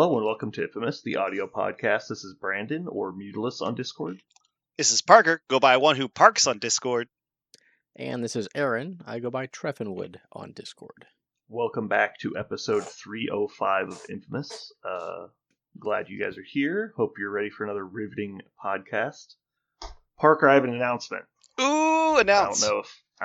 Hello and welcome to Infamous, the audio podcast. This is Brandon, or Mutilus on Discord. This is Parker, go by one who parks on Discord. And this is Aaron, I go by Treffenwood on Discord. Welcome back to episode 305 of Infamous. Glad you guys are here. Hope you're ready for another riveting podcast. Parker, I have an announcement. Ooh, announce. I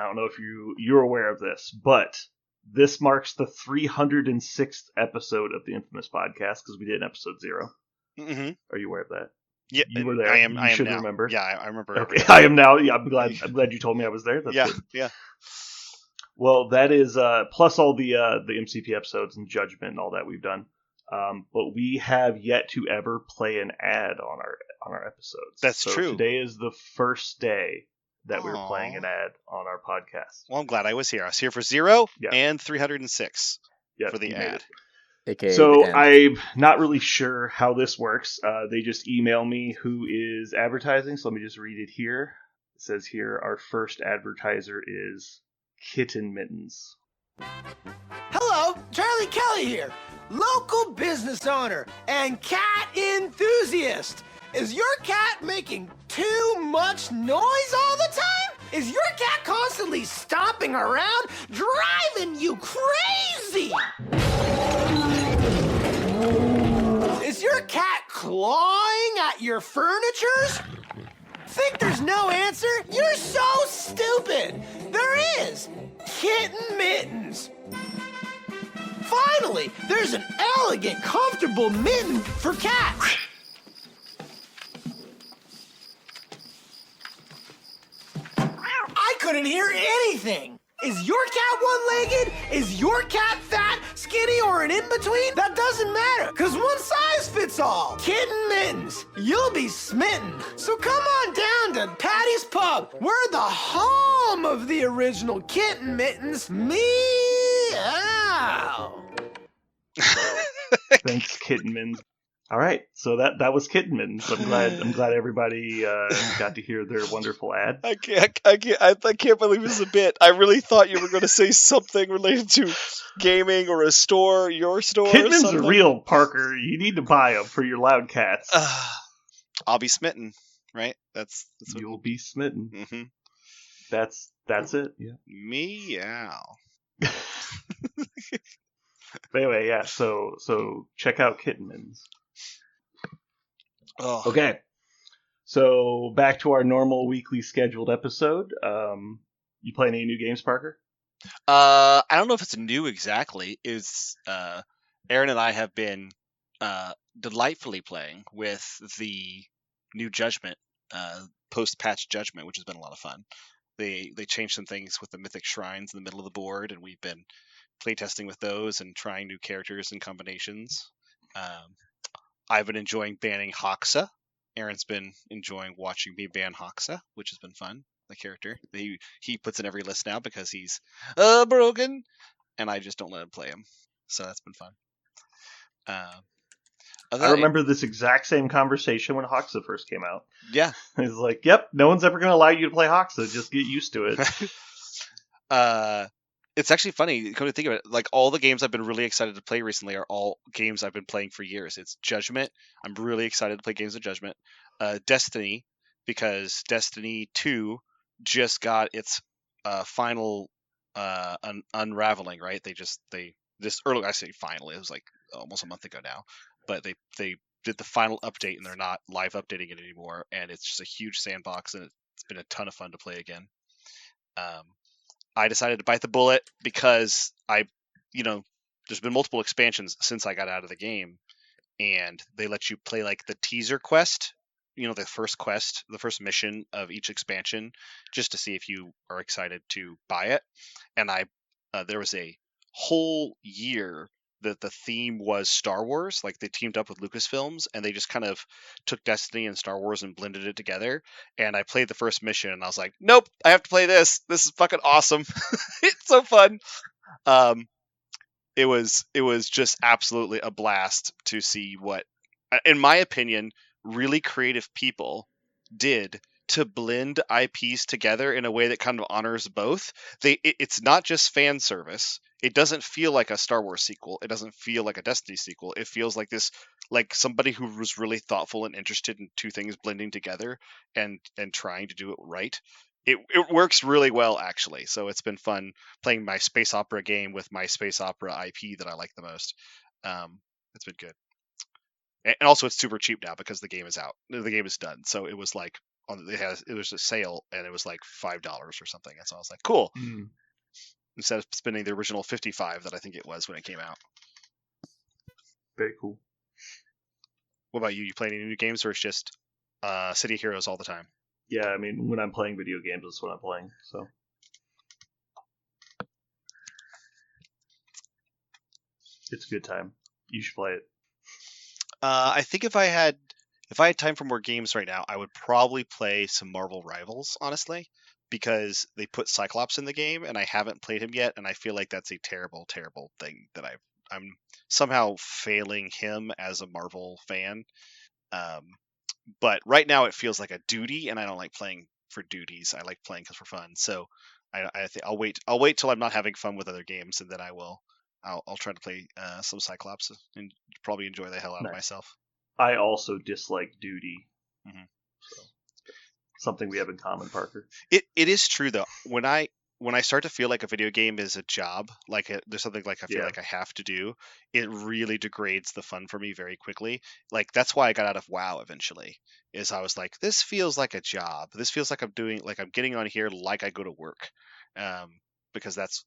don't know if you're aware of this, but this marks the 306th episode of the Infamous podcast because we did an episode 0. Mm-hmm. Are you aware of that? Yeah, you were there. I am. You I am should now. remember. Yeah, I remember. Okay, I am now. Yeah, I'm glad you told me I was there. That's good. Yeah. Well, that is plus all the MCP episodes and Judgment and all that we've done. But we have yet to ever play an ad on our episodes. That's true. Today is the first day that we're playing an ad on our podcast. Well, I'm glad I was here. I was here for 0 Yeah. and 306 for the ad. AKA So I'm not really sure how this works. They just email me who is advertising, so let me just read it here. It says here, our first advertiser is Kitten Mittens. Hello, Charlie Kelly here, local business owner and cat enthusiast. Is your cat making too much noise all the time? Is your cat constantly stomping around, driving you crazy? Is your cat clawing at your furnitures? Think there's no answer? You're so stupid. There is. Kitten Mittens. Finally, there's an elegant, comfortable mitten for cats. I couldn't hear anything. Is your cat one-legged? Is your cat fat, skinny, or an in-between? That doesn't matter, because one size fits all. Kitten Mittens, you'll be smitten. So come on down to Patty's Pub. We're the home of the original Kitten Mittens. Meow. Thanks, Kitten Mittens. All right, so that was Kitten Mittens. I'm glad everybody got to hear their wonderful ad. I can't believe this is a bit. I really thought you were going to say something related to gaming or a store, your store. Kitten Mittens are real, Parker. You need to buy them for your loud cats. I'll be smitten, right? That's what You'll be smitten. Mm-hmm. That's it. Yeah. Meow. But anyway, yeah. So check out Kitten Mittens. Oh. Okay, so back to our normal weekly scheduled episode. You playing any new games, Parker? I don't know if it's new exactly. Aaron and I have been delightfully playing with the new Judgment, post-patch Judgment, which has been a lot of fun. They changed some things with the mythic shrines in the middle of the board, and we've been playtesting with those and trying new characters and combinations. I've been enjoying banning Hoxa. Aaron's been enjoying watching me ban Hoxa, which has been fun. The character he puts in every list now because he's broken, and I just don't let him play him. So that's been fun. I remember this exact same conversation when Hoxa first came out. Yeah, it's like, yep, no one's ever going to allow you to play Hoxa. Just get used to it. It's actually funny, come to think of it, like all the games I've been really excited to play recently are all games I've been playing for years. It's Judgment. I'm really excited to play games of Judgment. Destiny, because Destiny 2 just got its final unraveling, right? They just early, I say finally, it was like almost a month ago now, but they did the final update and they're not live updating it anymore, and it's just a huge sandbox and it's been a ton of fun to play again. I decided to bite the bullet because there's been multiple expansions since I got out of the game, and they let you play like the teaser quest, the first quest, the first mission of each expansion, just to see if you are excited to buy it. And there was a whole year that the theme was Star Wars, like they teamed up with Lucasfilms and they just kind of took Destiny and Star Wars and blended it together. And I played the first mission and I was like, nope, I have to play this. This is fucking awesome. It's so fun. It was just absolutely a blast to see what, in my opinion, really creative people did to blend IPs together in a way that kind of honors both. It's not just fan service. It doesn't feel like a Star Wars sequel. It doesn't feel like a Destiny sequel. It feels like this, like somebody who was really thoughtful and interested in two things blending together and trying to do it right. It works really well, actually. So it's been fun playing my space opera game with my space opera IP that I like the most. It's been good. And also it's super cheap now because the game is out. The game is done. So it was like it was a sale and it was like $5 or something. And so I was like, cool. Instead of spending the original $55 that I think it was when it came out. Very cool. What about you? You play any new games or it's just City Heroes all the time? Yeah, I mean, when I'm playing video games, that's what I'm playing. So it's a good time. You should play it. I think if I had time for more games right now, I would probably play some Marvel Rivals, honestly, because they put Cyclops in the game and I haven't played him yet, and I feel like that's a terrible, terrible thing that I'm somehow failing him as a Marvel fan. But right now it feels like a duty, and I don't like playing for duties. I like playing because for fun. So I think I'll wait till I'm not having fun with other games, and then I'll try to play some Cyclops and probably enjoy the hell out of myself. I also dislike duty. Mm-hmm. So, something we have in common, Parker. It is true though. When I start to feel like a video game is a job, like there's something like I feel like I have to do, it really degrades the fun for me very quickly. Like that's why I got out of WoW eventually. Is I was like, this feels like a job. This feels like I'm getting on here like I go to work, because that's.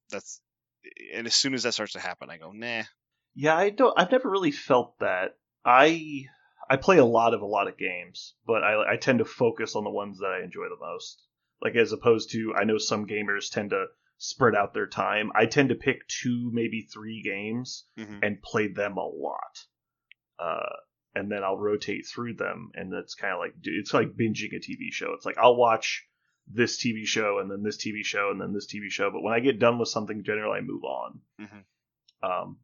And as soon as that starts to happen, I go, nah. Yeah, I've never really felt that. I play a lot of games, but I tend to focus on the ones that I enjoy the most. Like as opposed to, I know some gamers tend to spread out their time. I tend to pick 2, maybe 3 games and play them a lot. And then I'll rotate through them, and that's kind of like, it's like binging a TV show. It's like I'll watch this TV show and then this TV show and then this TV show, but when I get done with something, generally I move on.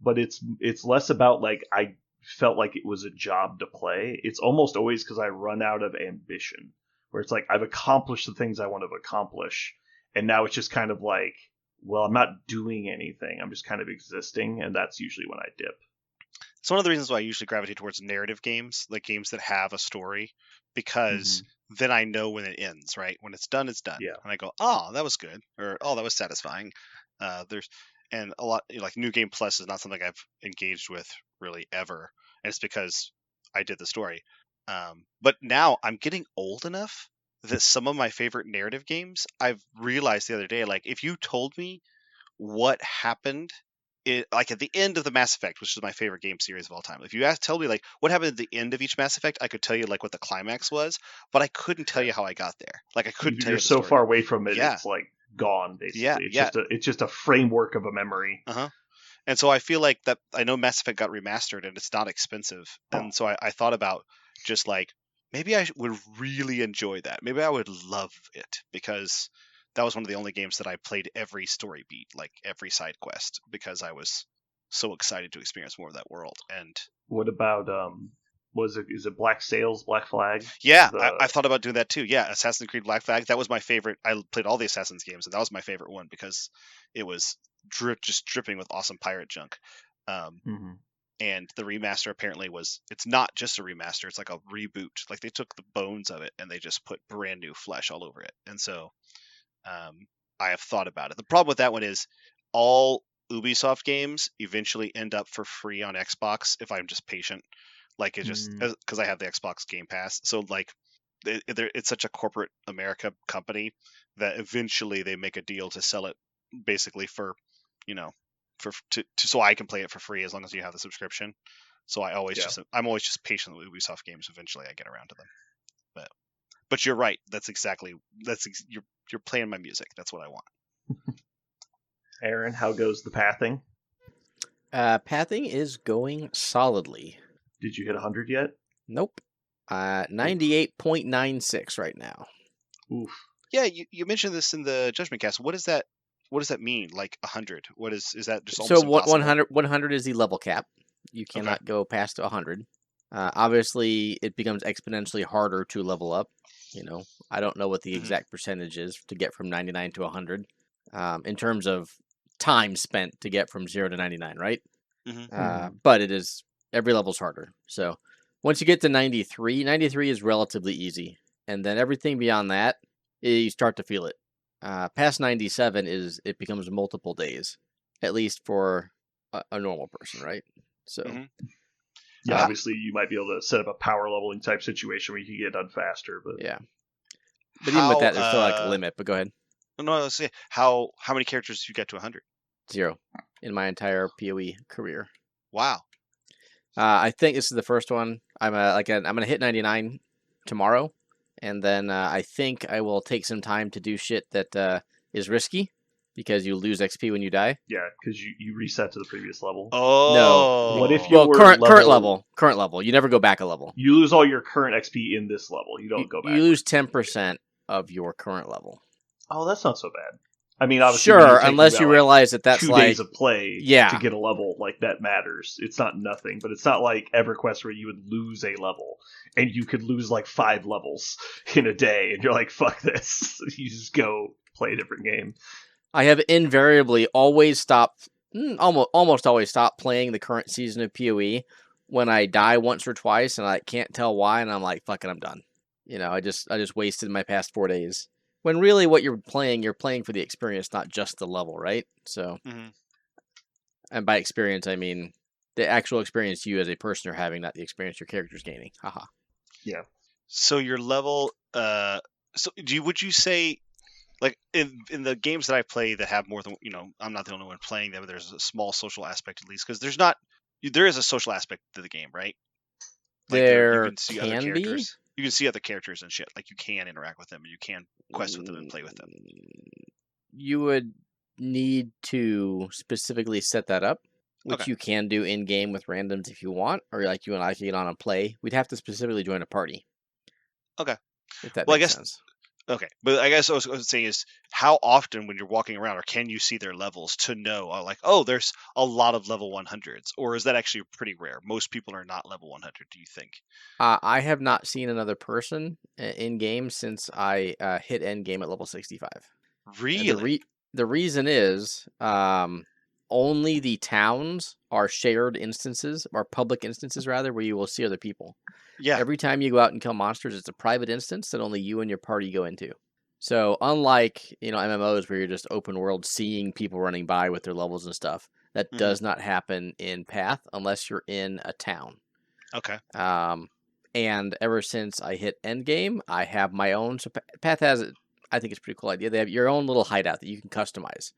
But it's less about like I felt like it was a job to play. It's almost always because I run out of ambition, where it's like I've accomplished the things I want to accomplish, and now it's just kind of like, well, I'm not doing anything. I'm just kind of existing, and that's usually when I dip. It's one of the reasons why I usually gravitate towards narrative games, like games that have a story, because then I know when it ends, right? When it's done, it's done. Yeah. And I go, oh, that was good, or oh, that was satisfying. And a lot, like New Game Plus is not something I've engaged with really ever, and it's because I did the story. But now I'm getting old enough that some of my favorite narrative games, I've realized the other day, like if you told me what happened, like at the end of the Mass Effect, which is my favorite game series of all time, if you tell me like what happened at the end of each Mass Effect, I could tell you like what the climax was, but I couldn't tell you how I got there. Like I couldn't tell you. You're so far away from it, it's like gone basically. Yeah, it's just a framework of a memory. And so I feel like that. I know Mass Effect got remastered and it's not expensive, and so I thought about just like maybe I would really enjoy that. Maybe I would love it because that was one of the only games that I played every story beat, like every side quest, because I was so excited to experience more of that world. And what about is it Black Sails, Black Flag? Yeah, I thought about doing that too. Yeah, Assassin's Creed Black Flag. That was my favorite. I played all the Assassin's games, and that was my favorite one because it was just dripping with awesome pirate junk. And the remaster apparently it's not just a remaster, it's like a reboot. Like they took the bones of it and they just put brand new flesh all over it. And so I have thought about it. The problem with that one is all Ubisoft games eventually end up for free on Xbox if I'm just patient. Like it just because I have the Xbox Game Pass. So like it's such a corporate America company that eventually they make a deal to sell it basically for, so I can play it for free as long as you have the subscription. So I'm always just patient with Ubisoft games. Eventually I get around to them. But you're right. You're playing my music. That's what I want. Aaron, how goes the pathing? Pathing is going solidly. Did you hit 100 yet? Nope. 98.96 right now. Oof. Yeah, you mentioned this in the Judgment Cast. What does that mean? Like 100? What is that just almost impossible? 100 is the level cap. You cannot go past 100. Obviously, it becomes exponentially harder to level up. I don't know what the Mhm. exact percentage is to get from 99 to 100 in terms of time spent to get from 0 to 99, right? Mhm. But it is, every level's harder. So once you get to 93, 93 is relatively easy. And then everything beyond that, you start to feel it. Past 97 it becomes multiple days, at least for a normal person, right? So Mhm. Yeah, Uh, obviously you might be able to set up a power leveling type situation where you can get done faster, but yeah. But even with How that, there's still like a limit. But go ahead. no, let's see. How many characters do you get to 100? 0 in my entire PoE career. Wow. I think this is the first one. I'm gonna hit 99 tomorrow, and then I think I will take some time to do shit that is risky because you lose XP when you die. yeah, because you reset to the previous level. Oh. What if Well, your current level- level. You never go back a level. You lose all your current XP in this level. You don't go back. You lose 10% of your current level. Oh, that's not so bad. I mean, obviously, when Sure, you're taking unless you about, realize that that's 2 like days of play Yeah. to get a level, like that matters. It's not nothing, but it's not like EverQuest where you would lose a level and you could lose like 5 levels in a day, and you're like, "Fuck this!" You just go play a different game. I have invariably always stopped, almost always stopped playing the current season of PoE when I die once or twice and I can't tell why, and I'm like, fuck it, I'm done. I just wasted my past 4 days. When really what you're playing for the experience, not just the level, right? So, Mhm. and by experience, I mean the actual experience you as a person are having, not the experience your character's gaining. Haha. Yeah. So your level, would you say, like in the games that I play that have more than, I'm not the only one playing them, but there's a small social aspect at least, because there is a social aspect to the game, right? Like you There can see other can be. characters. You can see other characters and shit. Like you can interact with them, and you can quest with them and play with them. You would need to specifically set that up, which Okay. you can do in game with randoms if you want, or like you and I can get on and play. We'd have to specifically join a party. Okay. If that Well, I makes guess sense. Okay, but I guess what I was saying is, how often when you're walking around, or can you see their levels to know, like, oh, there's a lot of level 100s, or is that actually pretty rare? Most people are not level 100. Do you think? I have not seen another person in game since I hit end game at level 65. Really? The reason is only the towns are shared instances, or public instances rather, where you will see other people. Yeah. Every time you go out and kill monsters, it's a private instance that only you and your party go into. So unlike MMOs where you're just open world seeing people running by with their levels and stuff, that Mhm. does not happen in Path unless you're in a town. Okay. And ever since I hit endgame, I have my own. So Path has, I think it's a pretty cool idea. They have your own little hideout that you can customize.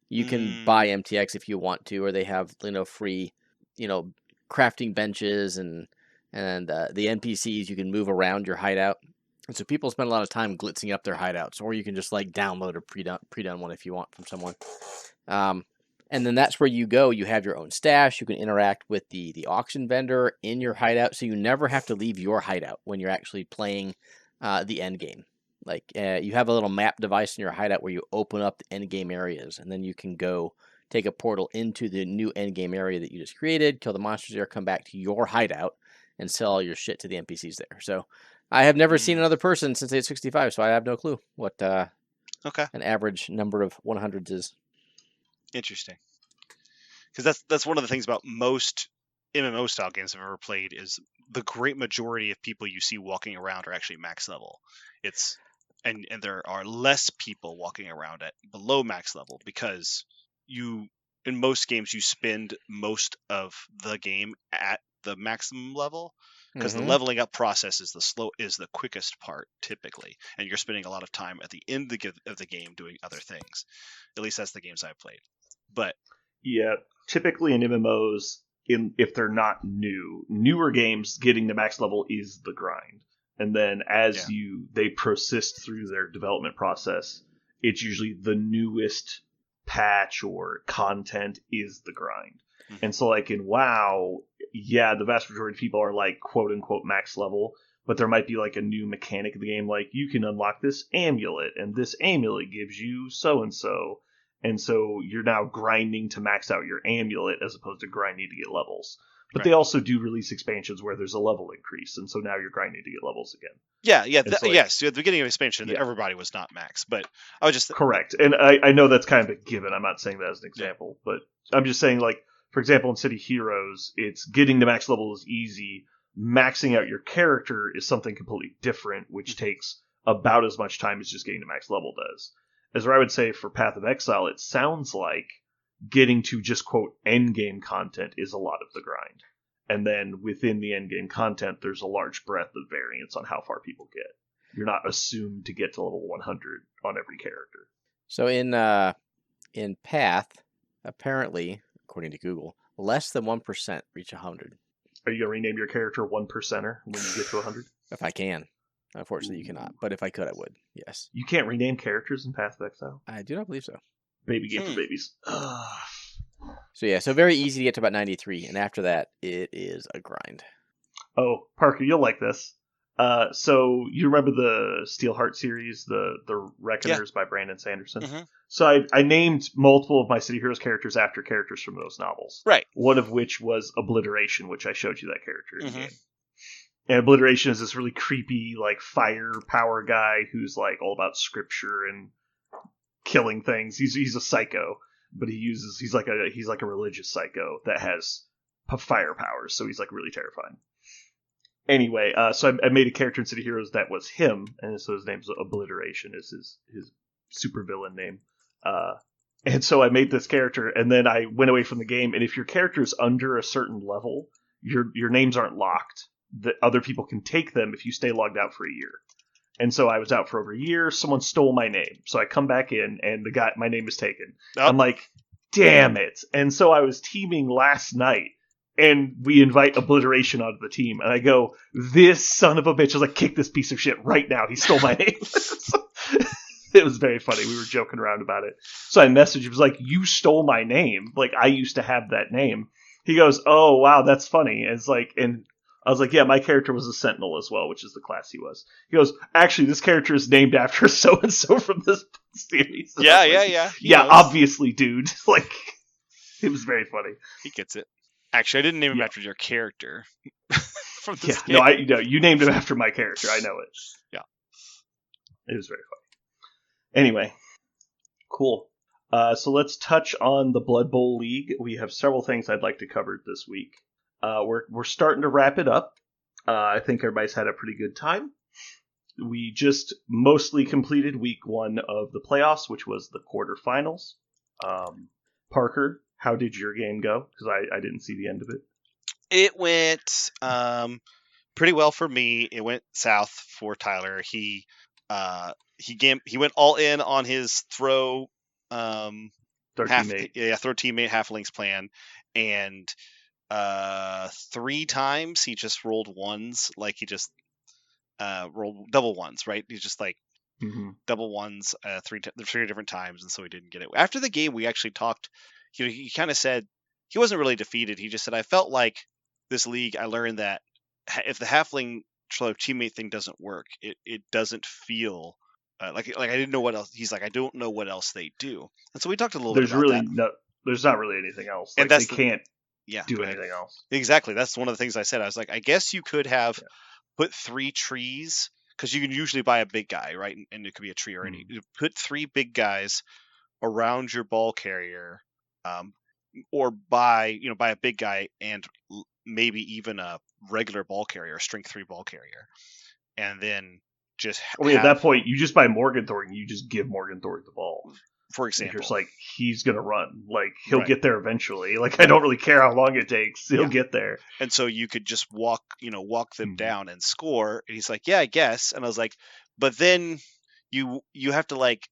You can buy MTX if you want to, or they have free, crafting benches and the NPCs you can move around your hideout. And so people spend a lot of time glitzing up their hideouts, or you can just like download a pre-done one if you want from someone. And then that's where you go. You have your own stash. You can interact with the auction vendor in your hideout, so you never have to leave your hideout when you're actually playing the end game. Like you have a little map device in your hideout where you open up the end game areas, and then you can go take a portal into the new end game area that you just created, kill the monsters there, come back to your hideout, and sell all your shit to the NPCs there. So I have never seen another person since age 65, so I have no clue what Okay. an average number of 100s is. Interesting. Because that's one of the things about most MMO style games I've ever played is the great majority of people you see walking around are actually max level. And there are less people walking around at below max level because in most games you spend most of the game at the maximum level because the leveling up process is the quickest part typically, and you're spending a lot of time at the end of the game doing other things. At least that's the games I've played. But yeah, typically in MMOs, if they're not newer games, getting to max level is the grind. And then as they persist through their development process, it's usually the newest patch or content is the grind. Mm-hmm. And so like in WoW, the vast majority of people are like quote unquote max level, but there might be like a new mechanic of the game, like you can unlock this amulet, and this amulet gives you so. And so you're now grinding to max out your amulet as opposed to grinding to get levels. But they also do release expansions where there's a level increase, and so now you're grinding to get levels again. Yeah. Like, yes. At the beginning of expansion, Yeah. everybody was not max, but I was just Correct. And I know that's kind of a given. I'm not saying that as an example, but I'm just saying, like, for example, in City Heroes, it's getting to max level is easy. Maxing out your character is something completely different, which takes about as much time as just getting to max level does. As I would say for Path of Exile, it sounds like getting to just, quote, endgame content is a lot of the grind. And then within the endgame content, there's a large breadth of variance on how far people get. You're not assumed to get to level 100 on every character. So in Path, apparently, according to Google, less than 1% reach 100. Are you going to rename your character 1%er when you get to 100? If I can. Unfortunately, you cannot. But if I could, I would. Yes. You can't rename characters in Path of Exile? I do not believe so. Baby game for babies. So yeah, so very easy to get to about 93, and after that, it is a grind. Oh, Parker, you'll like this. So you remember the Steelheart series, the Reckoners by Brandon Sanderson? Mm-hmm. So I named multiple of my City Heroes characters after characters from those novels. Right. One of which was Obliteration, which I showed you that character in the Mm-hmm. game. And Obliteration is this really creepy, like, fire power guy who's, like, all about scripture and killing things. He's a psycho, but he's like a religious psycho that has fire powers, so he's, like, really terrifying. Anyway, so I made a character in City Heroes that was him, and so his name's Obliteration is his supervillain name. And so I made this character, and then I went away from the game, and if your character is under a certain level, your names aren't locked. That other people can take them if you stay logged out for a year. And so I was out for over a year. Someone stole my name. So I come back in, and my name is taken. Oh. I'm like, damn it. And so I was teaming last night, and we invite Obliteration onto the team. And I go, this son of a bitch. I was like, kick this piece of shit right now. He stole my name. It was very funny. We were joking around about it. So I messaged him. He was like, you stole my name. Like, I used to have that name. He goes, oh, wow, that's funny. And it's like, and I was like, yeah, my character was a Sentinel as well, which is the class he was. He goes, actually, this character is named after so-and-so from this series. And Yeah, I was like, yeah. Yeah, knows. obviously, dude. Like, it was very funny. He gets it. Actually, I didn't name him after your character. From Yeah, this game. no, you named him after my character. I know it. Yeah. It was very funny. Anyway, cool. So let's touch on the Blood Bowl League. We have several things I'd like to cover this week. We're starting to wrap it up. I think everybody's had a pretty good time. We just mostly completed week 1 of the playoffs, which was the quarterfinals. Parker, how did your game go? Because I didn't see the end of it. It went pretty well for me. It went south for Tyler. He went all in on his throw Third teammate. throw teammate halflings plan, and 3 times he just rolled ones, like he just rolled double ones, right? He's just like double ones 3 different times, and so he didn't get it. After the game, we actually talked. He kind of said he wasn't really defeated. He just said, I felt like this league, I learned that if the halfling teammate thing doesn't work, it doesn't feel like I didn't know what else. He's like, I don't know what else they do, and so we talked a little bit about that. There's not really anything else. Like, And that's they can't Yeah, do anything else. exactly. That's one of the things I said. I was like, I guess you could have put 3 trees, because you can usually buy a big guy, right? And it could be a tree or any. You put 3 big guys around your ball carrier, or buy a big guy and maybe even a regular ball carrier, a strength 3 ball carrier, and then just. At that point, you just buy Morgenthau and you just give Morgenthau the ball. For example, you're just like, he's gonna run. Like, he'll get there eventually. Like, I don't really care how long it takes. He'll get there. And so you could just walk them down and score. And he's like, yeah, I guess. And I was like, but then you have to, like,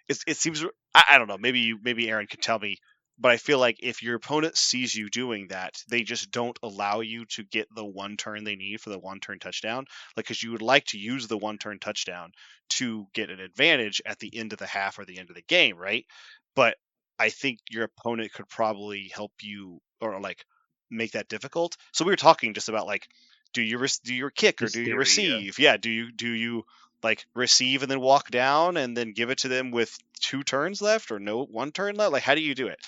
it seems, I don't know. Maybe Aaron could tell me, but I feel like if your opponent sees you doing that, they just don't allow you to get the 1 turn they need for the 1 turn touchdown. Like, because you would like to use the 1 turn touchdown to get an advantage at the end of the half or the end of the game, right? But I think your opponent could probably help you, or like make that difficult. So we were talking just about, like, do you kick or do you receive? Yeah, do you like receive and then walk down and then give it to them with 2 turns left, or no 1 turn left? Like, how do you do it?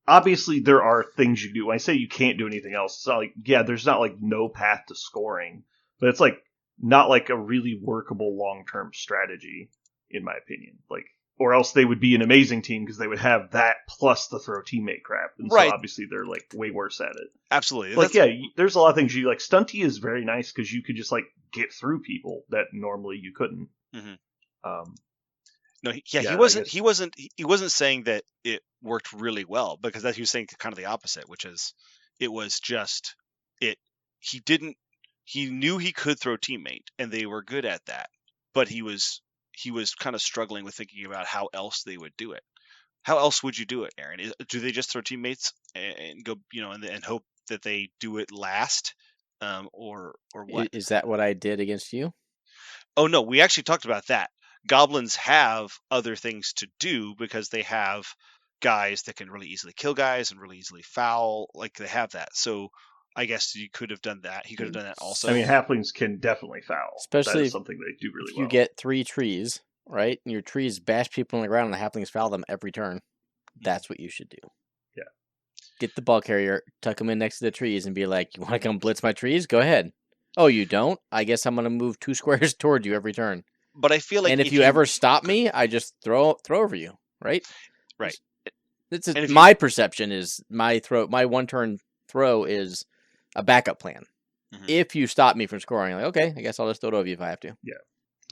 obviously there are things you do. When I say you can't do anything else, it's not like, yeah, there's not like no path to scoring, but it's like not like a really workable long-term strategy, in my opinion. Like, or else they would be an amazing team because they would have that plus the throw teammate crap. And Right. so obviously they're like way worse at it. Absolutely. Like, yeah, there's a lot of things you like. Stunty is very nice because you could just like get through people that normally you couldn't. Mm-hmm. No, he wasn't saying that it worked really well, because he was saying kind of the opposite, which is it was just he knew he could throw teammate and they were good at that, but he was kind of struggling with thinking about how else they would do it. How else would you do it, Aaron? Do they just throw teammates and go, and hope that they do it last, or what? Is that what I did against you? Oh no, we actually talked about that. Goblins have other things to do because they have guys that can really easily kill guys and really easily foul. Like, they have that. So I guess you could have done that. He could have done that also. I mean, halflings can definitely foul. Especially that is something they do really if well. you get 3 trees, right? And your trees bash people on the ground and the halflings foul them every turn. That's what you should do. Yeah. Get the ball carrier, tuck them in next to the trees, and be like, you want to come blitz my trees? Go ahead. Oh, you don't? I guess I'm going to move 2 squares towards you every turn. But I feel like if you ever stop me, I just throw over you, right? Right. My perception is my 1-turn throw is a backup plan. Mm-hmm. If you stop me from scoring, like, okay, I guess I'll just throw it over you if I have to. Yeah.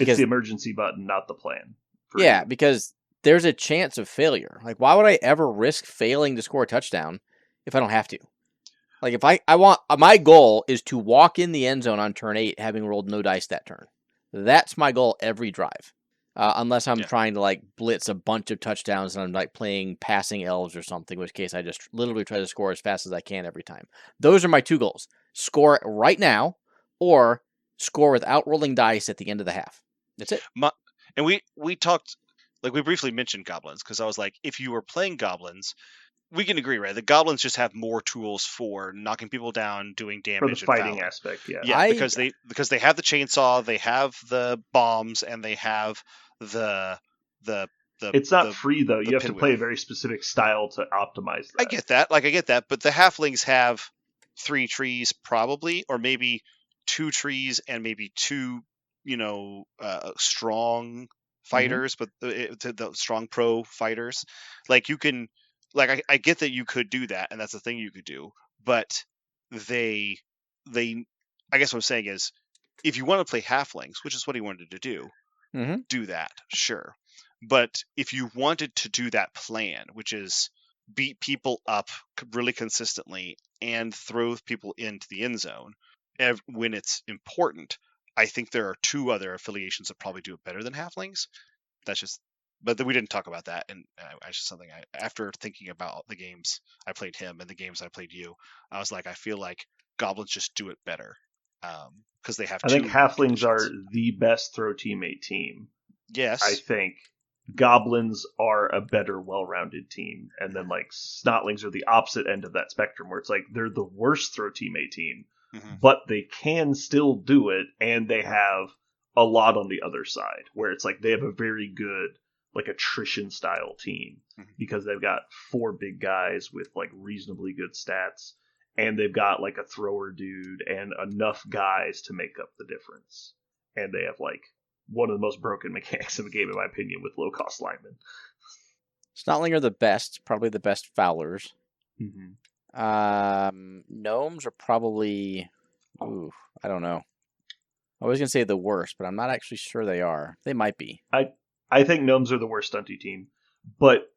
It's the emergency button, not the plan. Yeah, because there's a chance of failure. Like, why would I ever risk failing to score a touchdown if I don't have to? Like, if I want, my goal is to walk in the end zone on turn 8, having rolled no dice that turn. That's my goal every drive. Unless I'm trying to like blitz a bunch of touchdowns and I'm like playing passing elves or something, in which case I just literally try to score as fast as I can every time. Those are my 2 goals. Score right now or score without rolling dice at the end of the half. That's it. And we talked, like, we briefly mentioned goblins because I was like, if you were playing goblins, we can agree, right? The goblins just have more tools for knocking people down, doing damage, for the fighting aspect. Yeah, yeah, because they have the chainsaw, they have the bombs, and they have the. It's not free though. You have to play a very specific style to optimize that. I get that, but the halflings have 3 trees probably, or maybe 2 trees and maybe 2, strong fighters, but the strong pro fighters. Like, you can. Like, I get that you could do that, and that's the thing you could do, but they, I guess what I'm saying is, if you want to play halflings, which is what he wanted to do, do that, sure. But if you wanted to do that plan, which is beat people up really consistently and throw people into the end zone when it's important, I think there are 2 other affiliations that probably do it better than halflings. That's just. But we didn't talk about that, and just something after thinking about the games I played him and the games I played you, I was like, I feel like goblins just do it better because they have. I think halflings are the best throw teammate team. Yes, I think goblins are a better, well-rounded team, and then like snotlings are the opposite end of that spectrum, where it's like they're the worst throw teammate team, but they can still do it, and they have a lot on the other side, where it's like they have a very good. Like attrition style team because they've got 4 big guys with like reasonably good stats, and they've got like a thrower dude and enough guys to make up the difference. And they have like one of the most broken mechanics in the game, in my opinion, with low cost linemen. Snotling are the best, probably the best foulers. Mm-hmm. Gnomes are probably, I don't know. I was gonna say the worst, but I'm not actually sure they are. They might be. I think gnomes are the worst stunty team, but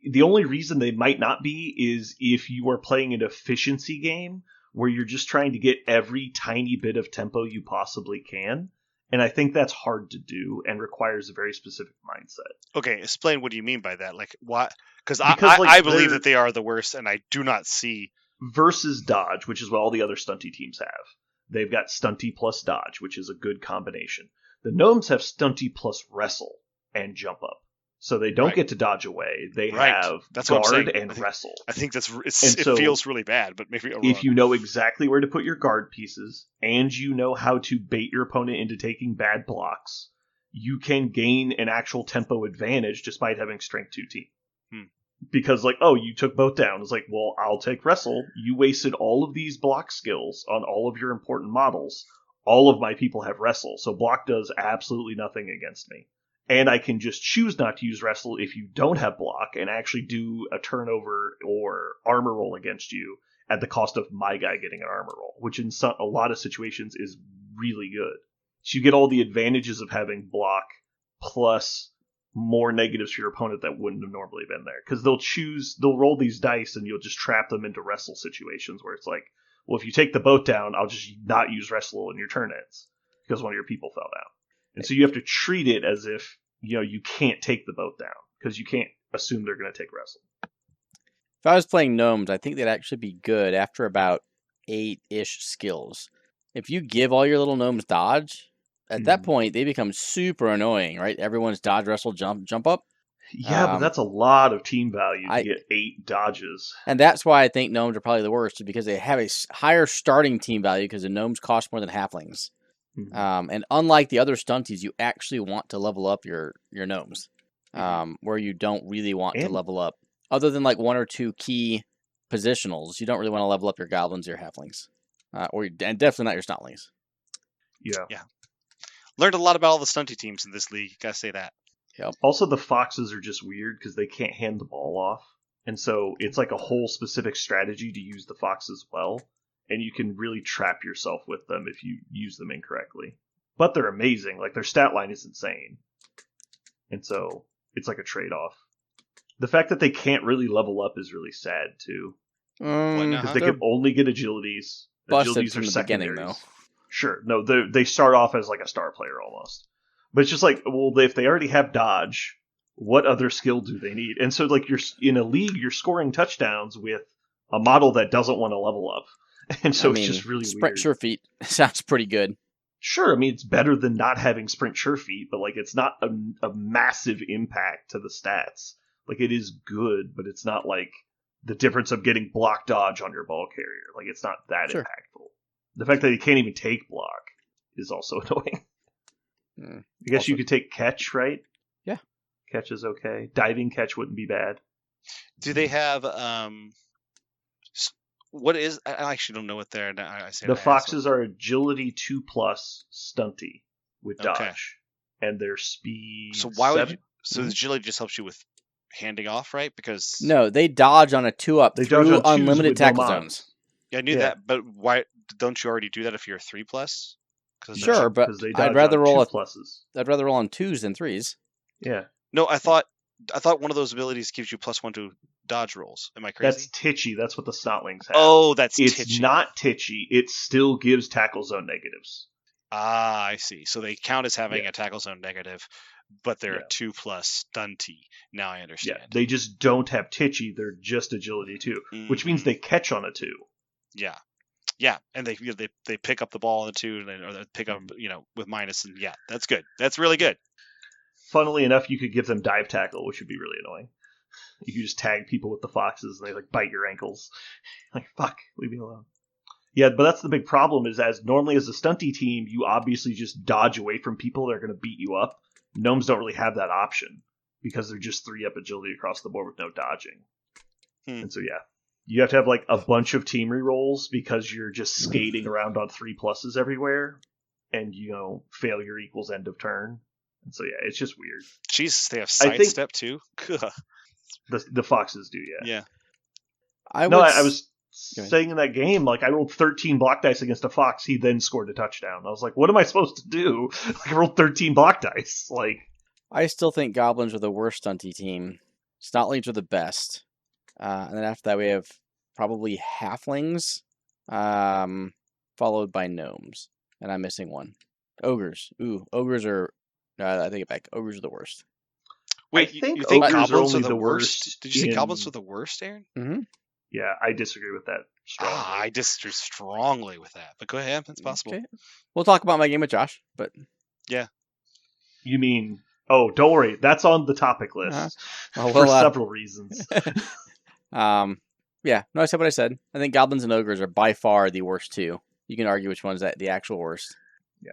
the only reason they might not be is if you are playing an efficiency game where you're just trying to get every tiny bit of tempo you possibly can, and I think that's hard to do and requires a very specific mindset. Okay, explain what do you mean by that? Like, what? Because I believe that they are the worst, and I do not see... Versus dodge, which is what all the other stunty teams have. They've got stunty plus dodge, which is a good combination. The gnomes have stunty plus wrestle and jump up. So they don't get to dodge away. They have guard and wrestle. I think it feels really bad, but maybe I'm wrong. If you know exactly where to put your guard pieces, and you know how to bait your opponent into taking bad blocks, you can gain an actual tempo advantage despite having strength 2 team. because like, oh, you took both down. It's like, well, I'll take wrestle. You wasted all of these block skills on all of your important models. All of my people have wrestle, so block does absolutely nothing against me. And I can just choose not to use wrestle if you don't have block and actually do a turnover or armor roll against you at the cost of my guy getting an armor roll, which in a lot of situations is really good. So you get all the advantages of having block plus more negatives for your opponent that wouldn't have normally been there. Because they'll roll these dice and you'll just trap them into wrestle situations where it's like, well, if you take the boat down, I'll just not use wrestle in your turn ends because one of your people fell down. And so you have to treat it as if, you can't take the boat down because you can't assume they're going to take wrestle. If I was playing gnomes, I think they'd actually be good after about 8-ish skills. If you give all your little gnomes dodge, at that point, they become super annoying, right? Everyone's dodge, wrestle, jump up. Yeah, but that's a lot of team value to get 8 dodges. And that's why I think gnomes are probably the worst, because they have a higher starting team value because the gnomes cost more than halflings. And unlike the other stunties, you actually want to level up your gnomes, where you don't really want to level up. Other than like 1 or 2 key positionals, you don't really want to level up your goblins or your halflings. And definitely not your snotlings. Yeah. Learned a lot about all the stunty teams in this league. Gotta say that. Yep. Also, the foxes are just weird because they can't hand the ball off. And so it's like a whole specific strategy to use the foxes well. And you can really trap yourself with them if you use them incorrectly. But they're amazing. Like, their stat line is insane. And so it's like a trade-off. The fact that they can't really level up is really sad, too. Because they can only get agilities. Agilities are secondaries. Though. Sure. No, they start off as like a star player almost. But it's just like, well, if they already have dodge, what other skill do they need? And so, like, you're in a league, you're scoring touchdowns with a model that doesn't want to level up. And so it's just really sprint weird. Sure feet sounds pretty good. Sure, I mean, it's better than not having sprint sure feet, but like, it's not a massive impact to the stats. Like, it is good, but it's not like the difference of getting block dodge on your ball carrier. Like, it's not that impactful. The fact that you can't even take block is also annoying. I guess you could take catch, right? Yeah. Catch is okay. Diving catch wouldn't be bad. Do they have what is? I actually don't know what they're. The foxes are agility 2+ stunty with dodge, and their speed. So why 7? would you? So the agility just helps you with handing off, right? Because no, they dodge on a 2-up through unlimited tackle zones. Yeah, I knew that, but why don't you already do that if you're a 3+? Sure, but I'd rather roll on 2s than 3s. Yeah. No, I thought one of those abilities gives you +1 to dodge rolls. Am I crazy? That's titchy. That's what the snotlings have. Oh, it's titchy. Not titchy. It still gives tackle zone negatives. Ah, I see. So they count as having a tackle zone negative, but they're a 2+ stunty. Now I understand. Yeah, they just don't have titchy. They're just agility 2, which means they catch on a 2. Yeah. Yeah, and they pick up the ball on the 2, or they pick up with minus, and that's good. That's really good. Funnily enough, you could give them dive tackle, which would be really annoying. You could just tag people with the foxes, and they like bite your ankles. Like, fuck, leave me alone. Yeah, but that's the big problem. Is normally as a stunty team, you obviously just dodge away from people that are going to beat you up. Gnomes don't really have that option because they're just 3-up agility across the board with no dodging. And so you have to have like a bunch of team rerolls because you're just skating around on 3+ everywhere, and failure equals end of turn. And so it's just weird. Jesus, they have sidestep too. The foxes do, yeah. I was saying in that game, like, I rolled 13 block dice against a fox. He then scored a touchdown. I was like, what am I supposed to do? Like, I rolled 13 block dice. Like, I still think goblins are the worst stunty team. Snotlings are the best. And then after that, we have probably halflings, followed by gnomes. And I'm missing one. Ogres. Ooh, ogres are... I take it back. Ogres are the worst. Wait, you think goblins are the worst? Did you say goblins are the worst, Aaron? Mm-hmm. Yeah, I disagree with that strongly. I disagree strongly with that. But go ahead. It's possible. Okay. We'll talk about my game with Josh, but... Yeah. You mean... Oh, don't worry. That's on the topic list for several reasons. Yeah, no, I said what I said. I think goblins and ogres are by far the worst two. You can argue which one's the actual worst. Yeah.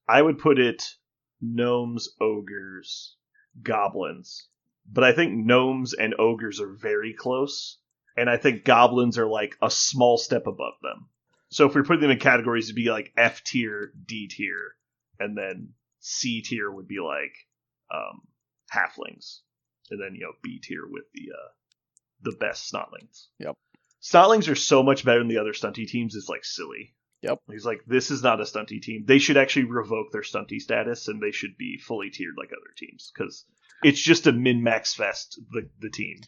I would put it gnomes, ogres, goblins, but I think gnomes and ogres are very close, and I think goblins are like a small step above them. So if we're putting them in categories, it'd be like F tier, D tier, and then C tier would be like halflings, and then B tier with the best snotlings. Yep. Snotlings are so much better than the other stunty teams. It's like silly. Yep. He's like, this is not a stunty team. They should actually revoke their stunty status, and they should be fully tiered like other teams, because it's just a min-max fest, the team.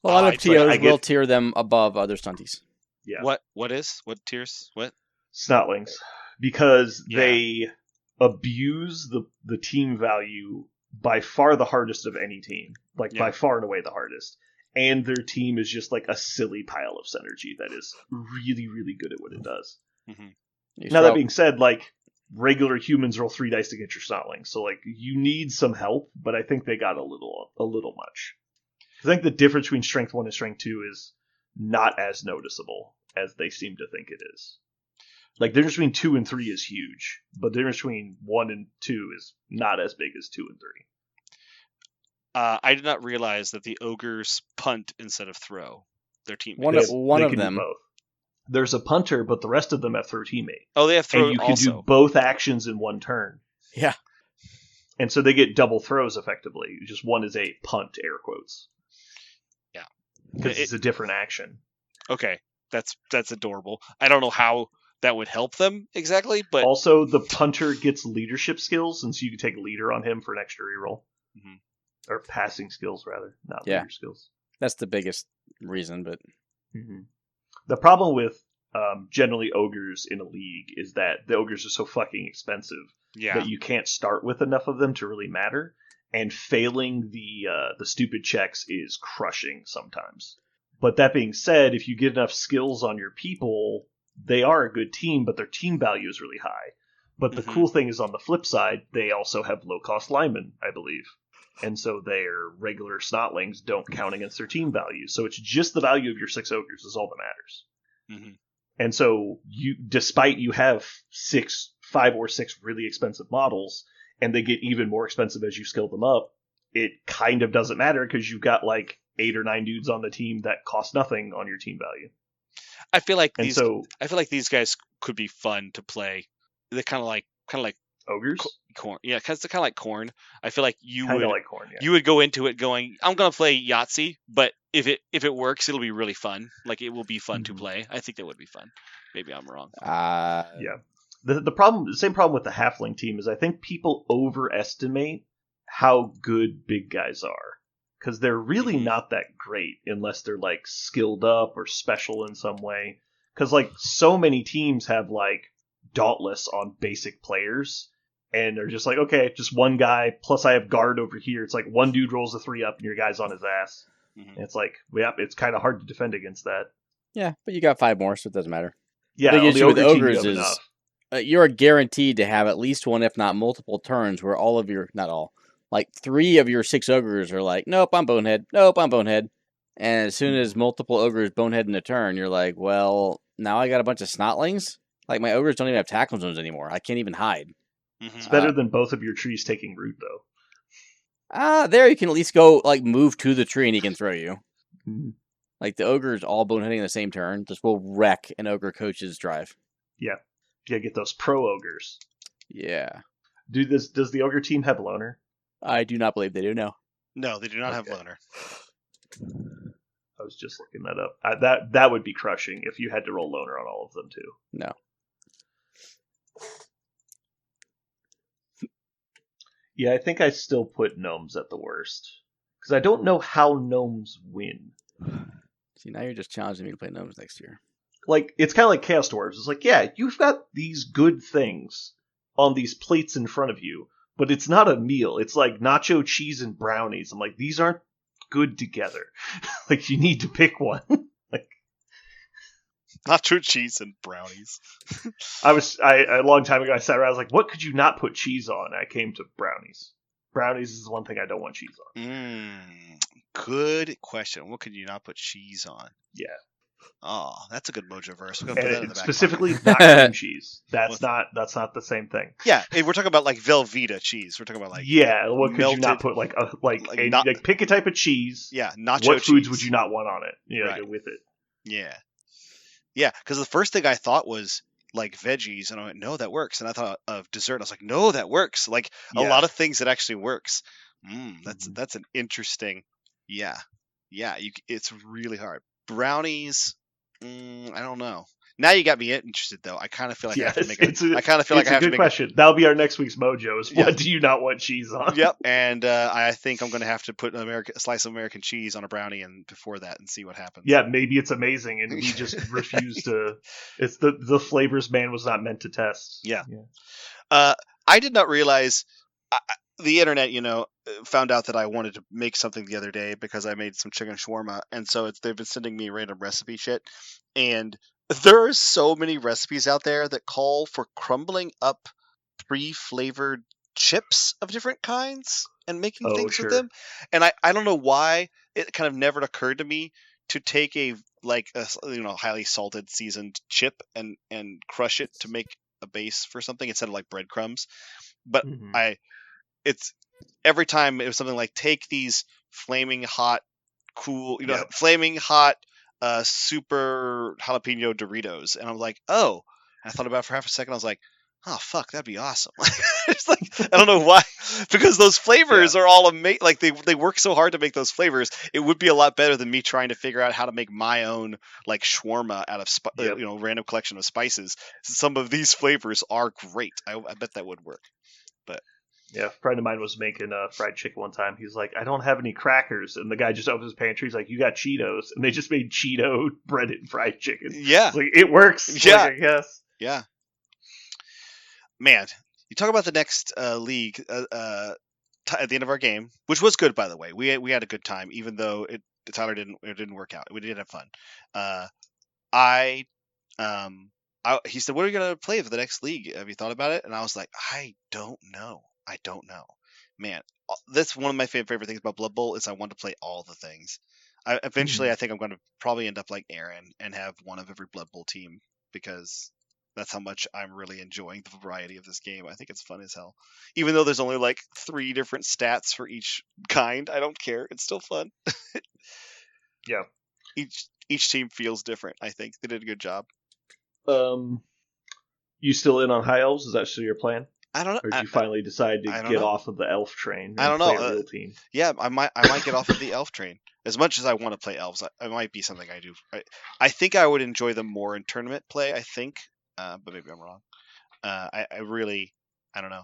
A lot of TOs like, will tier them above other stunties. Yeah. What tiers? What? Snotlings. Because they abuse the team value by far the hardest of any team. Like, by far and away the hardest. And their team is just like a silly pile of synergy that is really, really good at what it does. Mm-hmm. Now, that being said, like, regular humans roll 3 dice to get your snotlings. So, like, you need some help, but I think they got a little much. I think the difference between Strength 1 and Strength 2 is not as noticeable as they seem to think it is. Like, the difference between 2 and 3 is huge, but the difference between 1 and 2 is not as big as 2 and 3. I did not realize that the ogres punt instead of throw their teammates. One they of can them. do both. There's a punter, but the rest of them have throw teammate. Oh, they have throw and you can also. do both actions in one turn. Yeah. And so they get double throws effectively. Just one is a punt, air quotes. Yeah. Because it's a different action. Okay, that's adorable. I don't know how that would help them exactly, but also the punter gets leadership skills, and so you can take leader on him for an extra reroll. Mm-hmm. Or passing skills, rather, not leader skills. That's the biggest reason, but... Mm-hmm. The problem with generally ogres in a league is that the ogres are so fucking expensive that you can't start with enough of them to really matter, and failing the stupid checks is crushing sometimes. But that being said, if you get enough skills on your people, they are a good team, but their team value is really high. But the cool thing is, on the flip side, they also have low-cost linemen, I believe. And so their regular snotlings don't count against their team value. So it's just the value of your 6 ogres is all that matters. Mm-hmm. And so despite you have 5 or 6 really expensive models, and they get even more expensive as you skill them up, it kind of doesn't matter because you've got like 8 or 9 dudes on the team that cost nothing on your team value. I feel like these guys could be fun to play. They're kind of like ogres. Corn, yeah, because they're kind of like corn. I feel like you would go into it going, I'm gonna play Yahtzee, but if it works, it'll be really fun. Like, it will be fun to play. I think that would be fun. Maybe I'm wrong. Yeah. The same problem with the halfling team is I think people overestimate how good big guys are, because they're really not that great unless they're like skilled up or special in some way. Because like so many teams have like Dauntless on basic players, and they're just like, okay, just one guy, plus I have guard over here. It's like one dude rolls a 3 up and your guy's on his ass. And it's like, it's kind of hard to defend against that. Yeah, but you got 5 more, so it doesn't matter. Yeah, the big issue with ogres is enough. You're guaranteed to have at least one, if not multiple turns where all of your, not all, like 3 of your 6 ogres are like, nope, I'm bonehead. Nope, I'm bonehead. And as soon as multiple ogres bonehead in a turn, you're like, well, now I got a bunch of snotlings. Like, my ogres don't even have tackle zones anymore. I can't even hide. It's better than both of your trees taking root, though. There you can at least go, like, move to the tree and he can throw you. Like, the ogres all boneheading in the same turn just will wreck an ogre coach's drive. Yeah. You gotta get those pro ogres. Yeah. Does the ogre team have loner? I do not believe they do, no. No, they do not have loner. I was just looking that up. That would be crushing if you had to roll loner on all of them, too. No. Yeah, I think I still put gnomes at the worst. Because I don't know how gnomes win. See, now you're just challenging me to play gnomes next year. Like, it's kind of like Chaos Dwarves. It's like, yeah, you've got these good things on these plates in front of you, but it's not a meal. It's like nacho cheese and brownies. I'm like, these aren't good together. Like, you need to pick one. Like, nacho cheese and brownies. A long time ago, I sat around, I was like, what could you not put cheese on? And I came to brownies. Brownies is the one thing I don't want cheese on. Good question. What could you not put cheese on? Yeah. Oh, that's a good Mojo verse. We're gonna And put that in the it's back specifically pocket. not cream cheese. That's What's- not the same thing. Yeah, we're talking about like Velveeta cheese. We're talking about like Yeah, what could you not melted- put like not- pick a type of cheese. yeah, nacho What foods cheese. would you not want on it? Right. Like, with it. Yeah. Yeah, because the first thing I thought was like veggies, and I went, no, that works. And I thought of dessert. I was like, no, that works. Like a Yeah. lot of things that actually works. Mhm. That's an interesting. Yeah. It's really hard. Brownies. I don't know. Now you got me interested though. I kind of feel like I have to make I kind of feel like I have to It's a good make question. That'll be our next week's Mojo. Is Yeah. what do you not want cheese on? Yep, and I think I'm going to have to put a slice of American cheese on a brownie and before that and see what happens. Yeah, maybe it's amazing, and we just refuse to. It's the flavors man was not meant to test. Yeah. I did not realize the internet, found out that I wanted to make something the other day because I made some chicken shawarma, and so they've been sending me random recipe shit, and there are so many recipes out there that call for crumbling up pre-flavored chips of different kinds and making things sure. with them. And I don't know why it kind of never occurred to me to take a highly salted seasoned chip and crush it to make a base for something instead of like breadcrumbs. But Mhm. it's every time it was something like take these flaming hot Yep. flaming hot super jalapeno Doritos, and I'm like, oh. And I thought about it for half a second. I was like, oh fuck, that'd be awesome. It's like I don't know why, because those flavors are all amazing. Like they work so hard to make those flavors. It would be a lot better than me trying to figure out how to make my own like shawarma out of Yep. random collection of spices. Some of these flavors are great. I bet that would work. But Yeah, a friend of mine was making fried chicken one time. He's like, I don't have any crackers, and the guy just opens his pantry. He's like, you got Cheetos, and they just made Cheeto breaded fried chicken. yeah, Like, it works. Yeah. Like, I guess. yeah. Man, you talk about the next league at the end of our game, which was good, by the way. We had a good time, even though Tyler didn't work out. We did have fun. He said, "What are you gonna play for the next league? Have you thought about it?" And I was like, "I don't know. Man, that's one of my favorite things about Blood Bowl is I want to play all the things. Eventually, I think I'm going to probably end up like Aaron and have one of every Blood Bowl team because that's how much I'm really enjoying the variety of this game. I think it's fun as hell. Even though there's only like 3 different stats for each kind, I don't care. It's still fun. Yeah. Each team feels different. I think they did a good job. You still in on High Elves? Is that still your plan? I don't know. Or did you finally decide to get off of the elf train and I don't play know. a real team? Yeah, I might get off of the elf train. As much as I want to play elves, it might be something I do. I think I would enjoy them more in tournament play. I think, but maybe I'm wrong. I really, I don't know.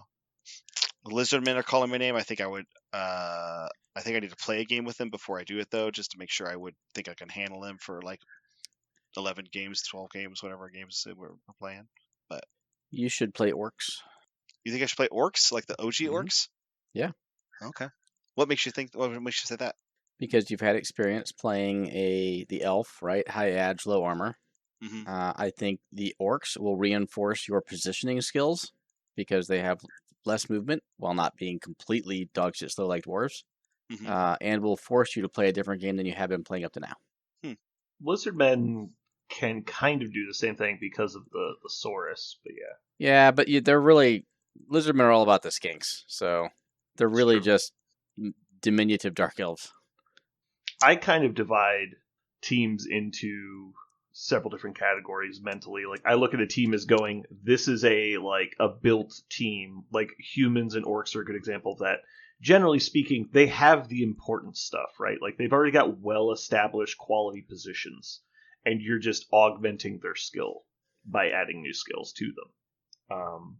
The Lizardmen are calling my name. I think I would. I think I need to play a game with them before I do it, though, just to make sure I would think I can handle them for like 11 games, 12 games, whatever games we're playing. But You should play orcs. you think I should play orcs, like the OG orcs? Yeah. Okay. What makes you say that? Because you've had experience playing the elf, right? High edge, low armor. Mhm. I think the orcs will reinforce your positioning skills because they have less movement while not being completely dog shit slow like dwarves, and will force you to play a different game than you have been playing up to now. Lizardmen can kind of do the same thing because of the Saurus, but yeah. Yeah, but they're really Lizardmen are all about the skinks, so they're really just diminutive dark elves. I kind of divide teams into several different categories mentally. Like, I look at a team as going, this is a built team. Like, humans and orcs are a good example of that. Generally speaking, they have the important stuff, right? Like, they've already got well-established quality positions, and you're just augmenting their skill by adding new skills to them.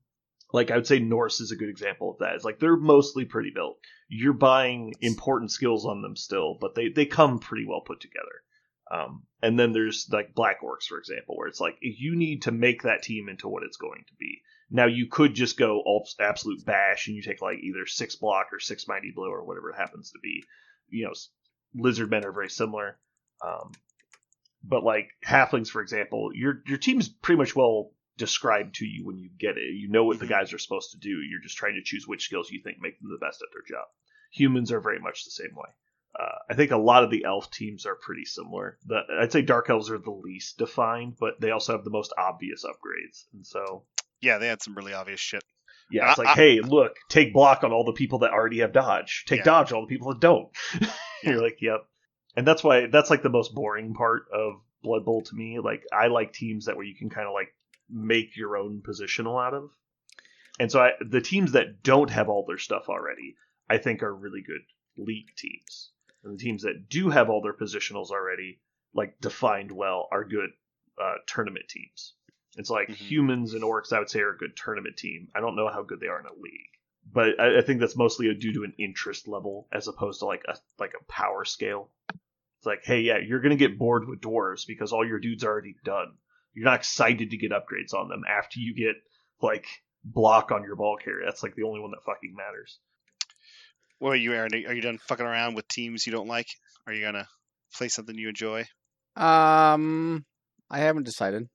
Like, I would say Norse is a good example of that. It's like, they're mostly pretty built. You're buying important skills on them still, but they come pretty well put together. And then there's like Black Orcs, for example, where it's like, you need to make that team into what it's going to be. Now, you could just go all absolute bash, and you take like either 6 block or 6 mighty blow or whatever it happens to be. Lizardmen are very similar. But like halflings, for example, your team's pretty much well described to you when you get it. You know what the guys are supposed to do. You're just trying to choose which skills you think make them the best at their job. Humans are very much the same way. I think a lot of the elf teams are pretty similar. I'd say dark elves are the least defined, but they also have the most obvious upgrades. And so, Yeah, they had some really obvious shit. yeah, it's like, hey, look, take block on all the people that already have dodge. Take dodge on all the people that don't. You're like, yep. And that's like the most boring part of Blood Bowl to me. Like, I like teams where you can kind of like make your own positional out of. And so the teams that don't have all their stuff already, I think are really good league teams. And the teams that do have all their positionals already, like defined well, are good tournament teams. It's like humans and orcs, I would say, are a good tournament team. I don't know how good they are in a league, but I think that's mostly due to an interest level as opposed to like a power scale. It's like, hey, yeah, you're gonna get bored with dwarves because all your dudes are already done. You're not excited to get upgrades on them after you get like block on your ball carrier. That's like the only one that fucking matters. What about you, Aaron? Are you done fucking around with teams you don't like? Are you gonna play something you enjoy? I haven't decided.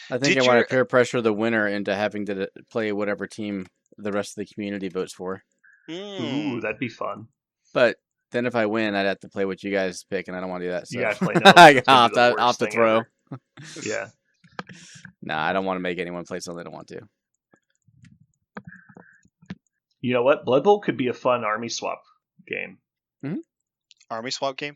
I think I want to peer pressure the winner into having to play whatever team the rest of the community votes for. Ooh, that'd be fun. But then if I win, I'd have to play what you guys pick, and I don't want to do that. So. You guys play no. I'll have to throw. Yeah. Nah, I don't want to make anyone play something they don't want to. You know what? Blood Bowl could be a fun army swap game. Mm-hmm. Army swap game?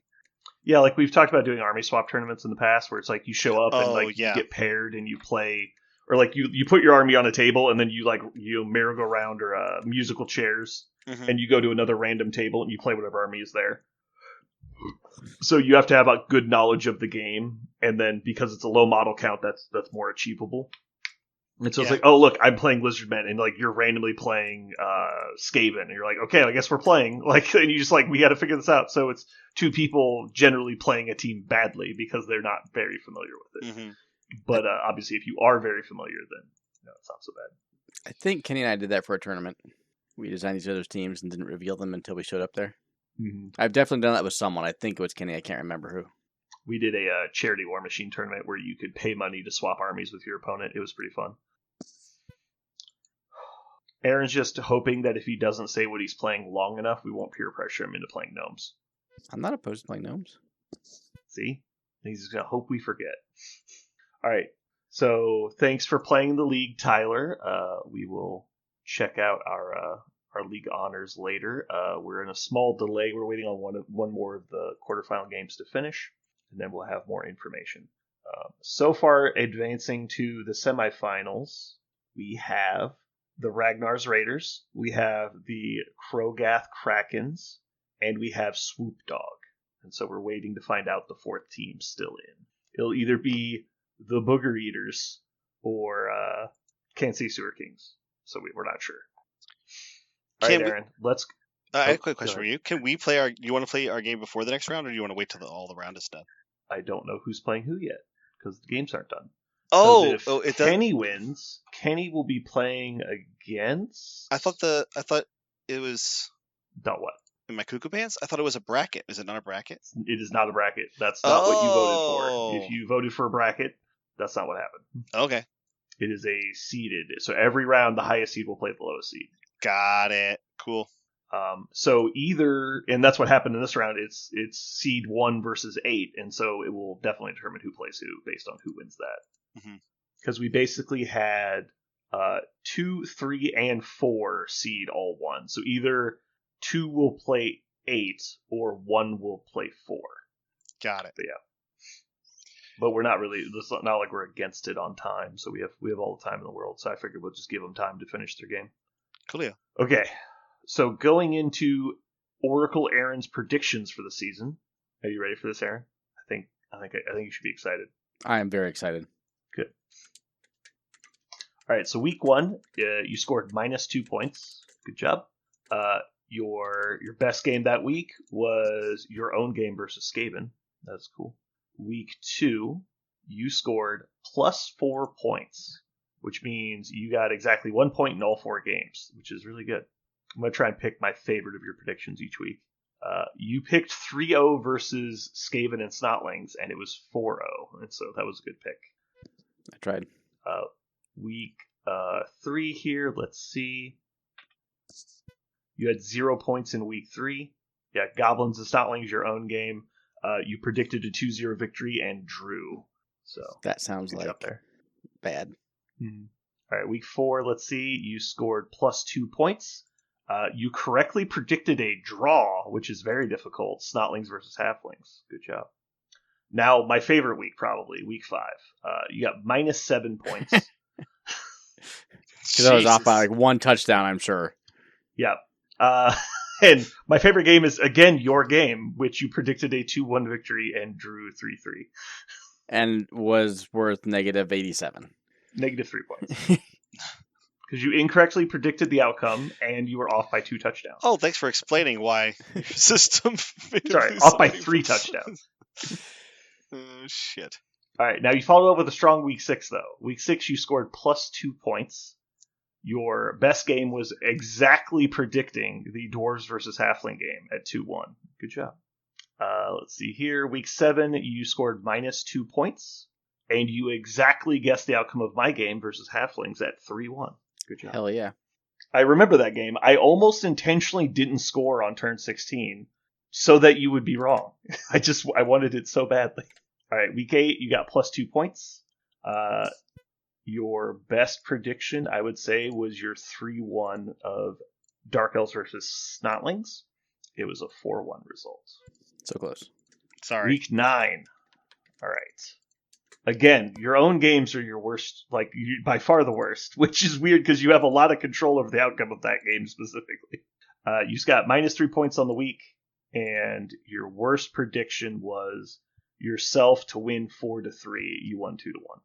Yeah, like we've talked about doing army swap tournaments in the past where it's like you show up and you get paired and you play, or like you put your army on a table and then you merry-go-round or musical chairs and you go to another random table and you play whatever army is there. So you have to have a good knowledge of the game, and then because it's a low model count, that's more achievable. And so it's like, oh look, I'm playing Lizardmen, and like you're randomly playing Skaven, and you're like, okay, I guess we're playing. Like, and you just like, we got to figure this out. So it's two people generally playing a team badly because they're not very familiar with it. Mm-hmm. But obviously, if you are very familiar, then it's not so bad. I think Kenny and I did that for a tournament. We designed each other's teams and didn't reveal them until we showed up there. Mm-hmm. I've definitely done that with someone. I think it was Kenny. I can't remember who. We did a charity war machine tournament where you could pay money to swap armies with your opponent. It was pretty fun. Aaron's just hoping that if he doesn't say what he's playing long enough, we won't peer pressure him into playing gnomes. I'm not opposed to playing gnomes. See? He's just going to hope we forget. All right. So thanks for playing the league, Tyler. We will check out our league honors later. We're in a small delay. We're waiting on one more of the quarterfinal games to finish, and then we'll have more information. So far, advancing to the semifinals, we have the Ragnar's Raiders, we have the Krogath Krakens, and we have Swoop Dog. And so we're waiting to find out the fourth team still in. It'll either be the Booger Eaters or Kansas City Sewer Kings. So we're not sure. All right, Aaron, let's... I have a quick question for you. Can we play do you want to play our game before the next round, or do you want to wait till all the round is done? I don't know who's playing who yet, because the games aren't done. If Kenny wins, Kenny will be playing against... I thought it was... Not what? In my cuckoo pants? I thought it was a bracket. Is it not a bracket? It is not a bracket. That's not what you voted for. If you voted for a bracket, that's not what happened. Okay. It is a seeded. So every round, the highest seed will play the lowest seed. Got it. Cool. So either, and that's what happened in this round, it's seed 1 versus 8, and so it will definitely determine who plays who based on who wins that. Because we basically had 2, 3, and 4 seed all 1. So either 2 will play 8 or 1 will play 4. Got it. But yeah. But we're not really, it's not like we're against it on time, so we have all the time in the world, so I figured we'll just give them time to finish their game. Cool. Okay. So going into Oracle Aaron's predictions for the season. Are you ready for this, Aaron? I think you should be excited. I am very excited. Good. All right. So week 1, you scored -2 points. Good job. Your best game that week was your own game versus Skaven. That's cool. Week 2, you scored +4 points, which means you got exactly 1 point in all 4 games, which is really good. I'm going to try and pick my favorite of your predictions each week. You picked 3-0 versus Skaven and Snotlings, and it was 4-0, and so that was a good pick. I tried. Week 3 here, let's see. You had 0 points in week 3, Yeah, Goblins and Snotlings, your own game. You predicted a 2-0 victory and drew. So That sounds good like job there. bad. All right, week 4, let's see. You scored +2 points. You correctly predicted a draw, which is very difficult. Snotlings versus Halflings. Good job. Now, my favorite week, probably, week 5. You got -7 points. Because I was off by like 1 touchdown, I'm sure. Yep. And my favorite game is, again, your game, which you predicted a 2-1 victory and drew 3-3. And was worth -87. -3 points. Because you incorrectly predicted the outcome, and you were off by 2 touchdowns. Oh, thanks for explaining why your system made Sorry, me off by so 3 touchdowns. Oh, shit. All right, now you followed up with a strong week 6, though. Week 6, you scored +2 points. Your best game was exactly predicting the Dwarves versus Halfling game at 2-1. Good job. Let's see here. Week 7, you scored -2 points, and you exactly guessed the outcome of my game versus Halflings at 3-1. Good job. Hell yeah. I remember that game. I almost intentionally didn't score on turn 16 so that you would be wrong. I wanted it so badly. All right, week 8, you got +2 points. Your best prediction, I would say, was your 3-1 of Dark Elves versus Snotlings. It was a 4-1 result. So close. Sorry. Week 9. All right. Again, your own games are your worst, by far the worst, which is weird because you have a lot of control over the outcome of that game specifically. You got -3 points on the week, and your worst prediction was yourself to win 4-3. You won 2-1.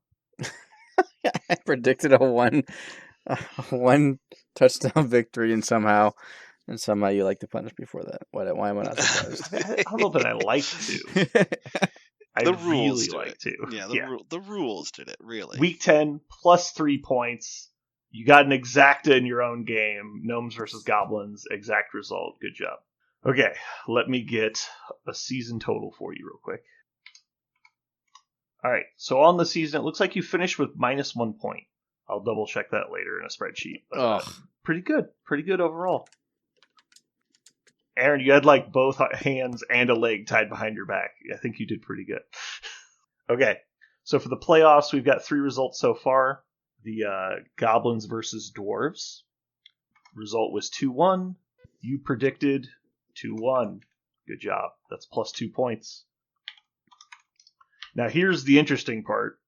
I predicted a one touchdown victory, and somehow you like to punish me for that. Why am I not surprised? I don't know that I like to. The rules really like to. Yeah, the rules did it, really. Week 10, +3 points. You got an exacta in your own game. Gnomes versus Goblins, exact result. Good job. Okay, let me get a season total for you real quick. All right, so on the season, it looks like you finished with -1 point. I'll double check that later in a spreadsheet. But, pretty good overall. Aaron, you had both hands and a leg tied behind your back. I think you did pretty good. Okay, so for the playoffs, we've got 3 results so far. The Goblins versus Dwarves. Result was 2-1. You predicted 2-1. Good job. That's +2 points. Now, here's the interesting part.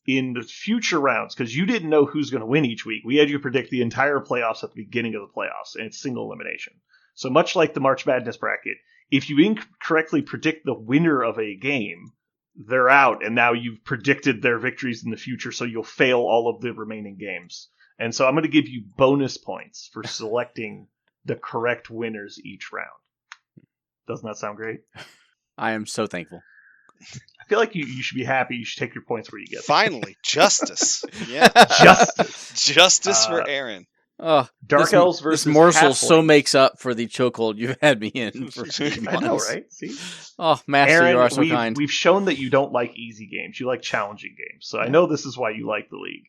In the future rounds, because you didn't know who's going to win each week, we had you predict the entire playoffs at the beginning of the playoffs, and it's single elimination. So much like the March Madness bracket, if you incorrectly predict the winner of a game, they're out, and now you've predicted their victories in the future, so you'll fail all of the remaining games. And so I'm going to give you bonus points for selecting the correct winners each round. Doesn't that sound great? I am so thankful. I feel like you should be happy. You should take your points where you get them. Finally, justice. Yeah, justice for Aaron. Oh, Dark Elves versus this morsel Halflings. so makes up for the chokehold you've had me in for 3 months. I know, right? See? Oh, Master, Aaron, you are so kind. We've shown that you don't like easy games. You like challenging games. So I know this is why you like the league.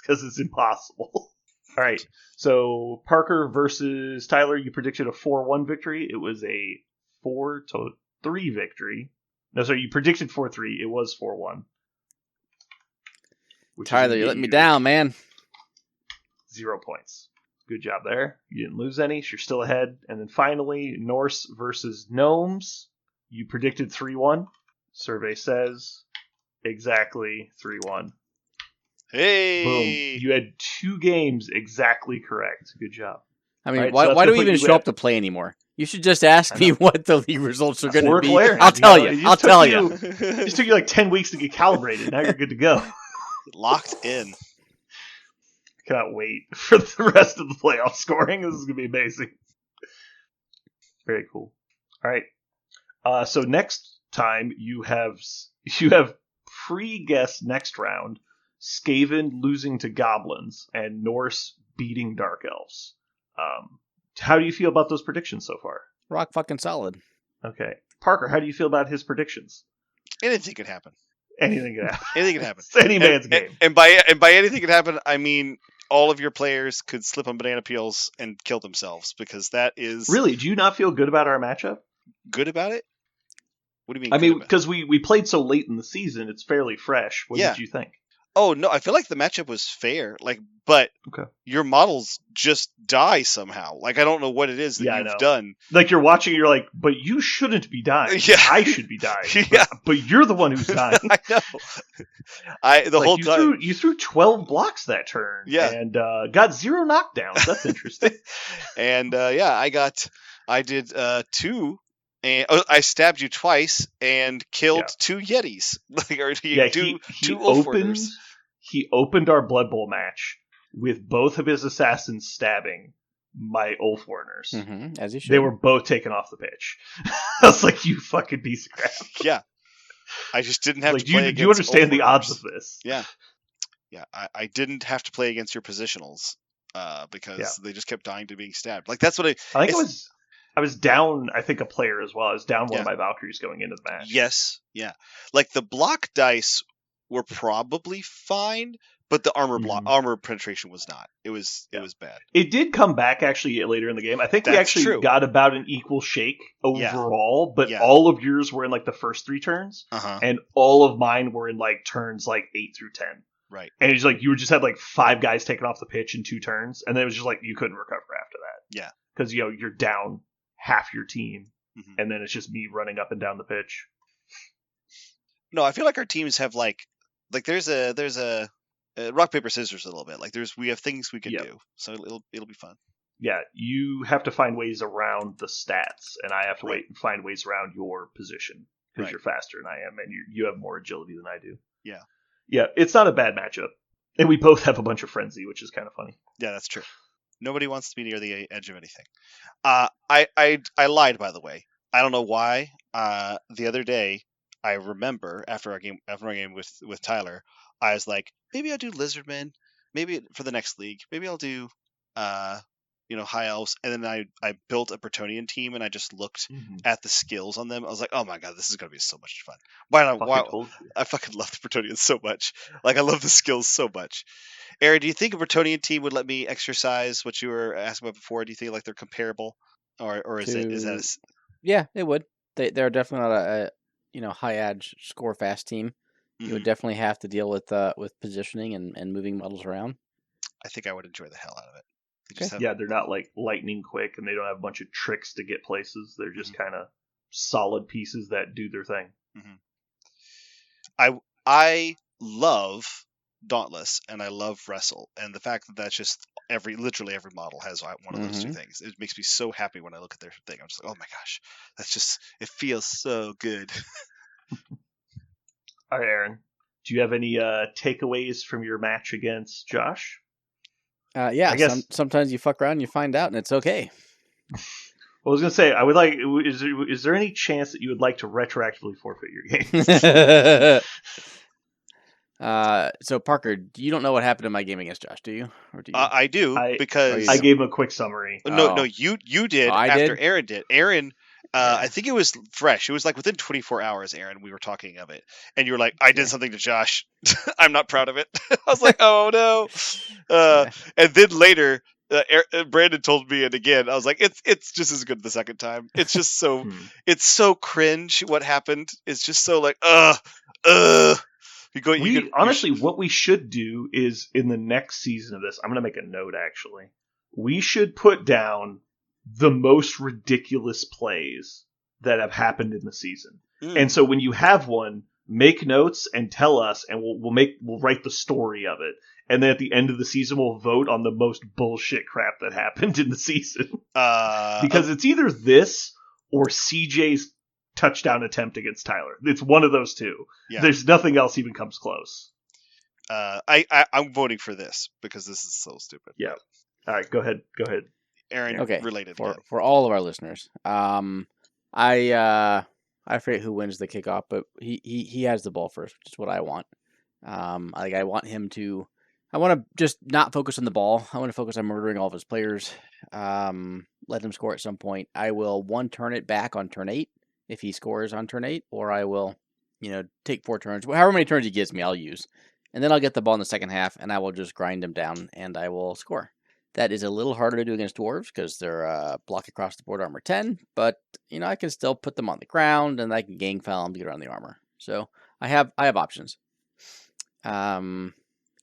Because it's impossible. All right. So Parker versus Tyler, you predicted a 4-1 victory. It was a 4-3 victory. No, sorry, you predicted 4-3. It was 4-1. Tyler, you let me down, man. 0 points. Good job there. You didn't lose any, so you're still ahead. And then finally, Norse versus Gnomes. You predicted 3-1. Survey says exactly 3-1. Hey! Boom. You had 2 games exactly correct. Good job. I mean, Right, why do we even show up up to play anymore? You should just ask me what the league results are going to be. Clarence, I'll tell you. I'll tell you. It just took you 10 weeks to get calibrated. Now you're good to go. Locked in. Cannot wait for the rest of the playoff scoring. This is going to be amazing. Very cool. All right. So next time you have pre-guessed next round Skaven losing to Goblins and Norse beating Dark Elves. How do you feel about those predictions so far? Rock fucking solid. Okay. Parker, how do you feel about his predictions? Anything could happen. Anything can happen. Anything can happen. It's any man's game. And by anything could happen, I mean all of your players could slip on banana peels and kill themselves, because that is Really? Do you not feel good about our matchup? good about it. What do you mean? I good mean, about it? because we played so late in the season, it's fairly fresh. What Yeah. did you think? Oh no, I feel like the matchup was fair. Like, but Okay. your models just die somehow. Like, I don't know what it is that Yeah, I you've know. done. Like you're watching, you're like, but you shouldn't be dying. Yeah. I should be dying. Yeah. But you're the one who's dying. I know. The whole time you threw 12 blocks that turn. Yeah. And got 0 knockdowns. That's interesting. And I did 2. And I stabbed you twice and killed 2 Yetis. Like, or two Ulfwarders. He opened our Blood Bowl match with both of his assassins stabbing my Ulfwarders. Mm-hmm, as you should. They were both taken off the pitch. I was like, you fucking piece of crap. Yeah. I just didn't have to play against do you understand the Ulfwarders. odds of this? Yeah. Yeah, I didn't have to play against your positionals because they just kept dying to being stabbed. Like, that's what I think I was down, I think, a player as well. I was down one of my Valkyries going into the match. Yes, yeah. Like, the block dice were probably fine, but the armor penetration was not. It was bad. It did come back actually later in the game. I think we That's actually true. got about an equal shake overall, but all of yours were in like the first 3 turns, and all of mine were in like turns like 8 through 10. Right. And it's like you just had like 5 guys taken off the pitch in 2 turns, and then it was just like you couldn't recover after that. Yeah. Because you're down half your team, and then it's just me running up and down the pitch. No, I feel like our teams have like there's a rock paper scissors a little bit. Like we have things we can do, so it'll be fun. Yeah, you have to find ways around the stats, and I have to wait and find ways around your position because you're faster than I am, and you have more agility than I do. Yeah. Yeah, it's not a bad matchup. And we both have a bunch of frenzy, which is kind of funny. Yeah, that's true. Nobody wants to be near the edge of anything. I lied, by the way. I don't know why. The other day, I remember after our game with Tyler, I was like, maybe I'll do Lizardmen. Maybe for the next league. Maybe I'll do High Elves. And then I built a Bretonnian team, and I just looked at the skills on them. I was like, oh my god, this is gonna be so much fun. I fucking love the Bretonnians so much. Like, I love the skills so much. Aaron, do you think a Bretonnian team would let me exercise what you were asking about before? Do you think like they're comparable, or is that? Yeah, it would. They're definitely not a high edge score fast team. You would definitely have to deal with positioning and moving models around. I think I would enjoy the hell out of it. They're not like lightning quick, and they don't have a bunch of tricks to get places. They're just kind of solid pieces that do their thing. I love Dauntless, and I love Wrestle, and the fact that that's just literally every model has one of those 2 things. It makes me so happy when I look at their thing. I'm just like, oh my gosh, it feels so good. All right, Aaron, do you have any takeaways from your match against Josh? Yeah, I guess sometimes you fuck around and you find out, and it's okay. Well, I was gonna say, I would like. Is there any chance that you would like to retroactively forfeit your game? So Parker, you don't know what happened in my game against Josh, do you? Or do you? I do, because I gave him a quick summary. No, you did after did? Aaron did. Aaron. I think it was fresh. It was like within 24 hours, Aaron, we were talking of it. And you were like, I did something to Josh. I'm not proud of it. I was like, oh, no. And then later, Brandon told me, and again, I was like, it's just as good the second time. It's just so, it's so cringe what happened. It's just so like, Honestly, what we should do is in the next season of this, I'm going to make a note, actually. We should put down the most ridiculous plays that have happened in the season. And so when you have one, make notes and tell us, and we'll write the story of it. And then at the end of the season, we'll vote on the most bullshit crap that happened in the season. Because it's either this or CJ's touchdown attempt against Tyler. It's one of those 2. Yeah. There's nothing else even comes close. I'm voting for this because this is so stupid. Yeah. All right, go ahead. Aaron, okay. Related for all of our listeners. I forget who wins the kickoff, but he has the ball first, which is what I want. I want him to. I want to just not focus on the ball. I want to focus on murdering all of his players. Let him score at some point. I will turn it back on turn 8 if he scores on turn 8, or I will, take 4 turns. However many turns he gives me, I'll use. and then I'll get the ball in the second half, and I will just grind them down, and I will score. That is a little harder to do against dwarves because they're block across the board armor 10, but I can still put them on the ground, and I can gang foul them to get around the armor. So I have options.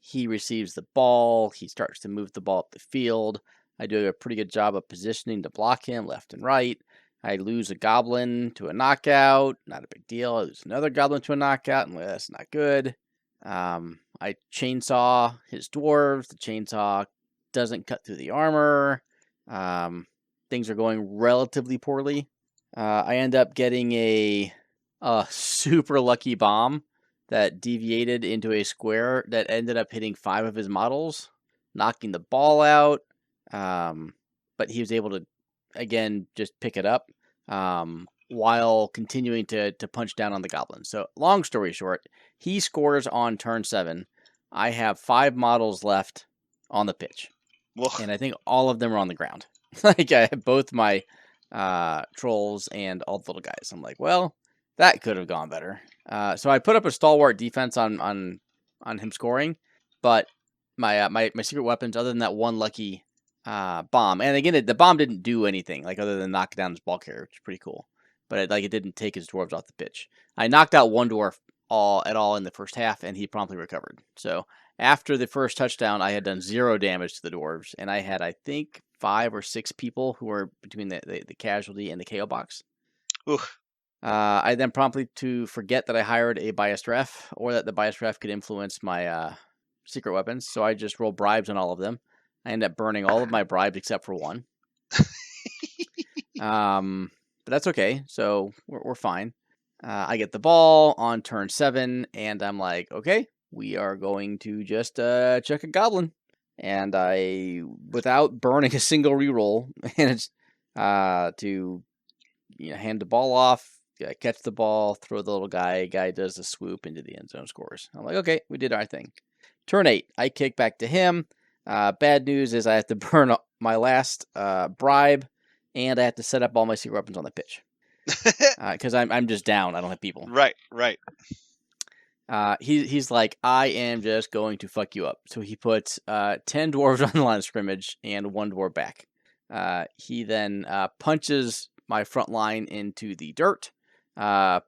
He receives the ball. He starts to move the ball up the field. I do a pretty good job of positioning to block him left and right. I lose a goblin to a knockout. Not a big deal. I lose another goblin to a knockout, and that's not good. I chainsaw his dwarves. The chainsaw doesn't cut through the armor. Things are going relatively poorly. I end up getting a super lucky bomb that deviated into a square that ended up hitting 5 of his models, knocking the ball out. But he was able to, again, just pick it up while continuing to punch down on the goblins. So long story short, he scores on turn 7. I have 5 models left on the pitch. Whoa. And I think all of them are on the ground. Like I have both my trolls and all the little guys. I'm like, well, that could have gone better. So I put up a stalwart defense on him scoring, but my secret weapons, other than that one lucky bomb, and again, the bomb didn't do anything like other than knock down his ball carrier, which is pretty cool. But it didn't take his dwarves off the pitch. I knocked out one dwarf all in the first half, and he promptly recovered. So after the first touchdown, I had done 0 damage to the dwarves, and I had, I think, 5 or 6 people who were between the casualty and the KO box. Oof. I then promptly to forget that I hired a biased ref, or that the biased ref could influence my secret weapons. So I just rolled bribes on all of them. I ended up burning all of my bribes except for one. But that's okay. So we're fine. I get the ball on turn 7, and I'm like, okay, we are going to just check a goblin. And I, without burning a single reroll, managed to hand the ball off, catch the ball, throw the little guy. Guy does a swoop into the end zone, scores. I'm like, okay, we did our thing. Turn 8, I kick back to him. Bad news is I have to burn my last bribe, and I have to set up all my secret weapons on the pitch. Because I'm just down. I don't have people. Right. He's like, I am just going to fuck you up. So he puts 10 dwarves on the line of scrimmage and 1 dwarf back. He then punches my front line into the dirt,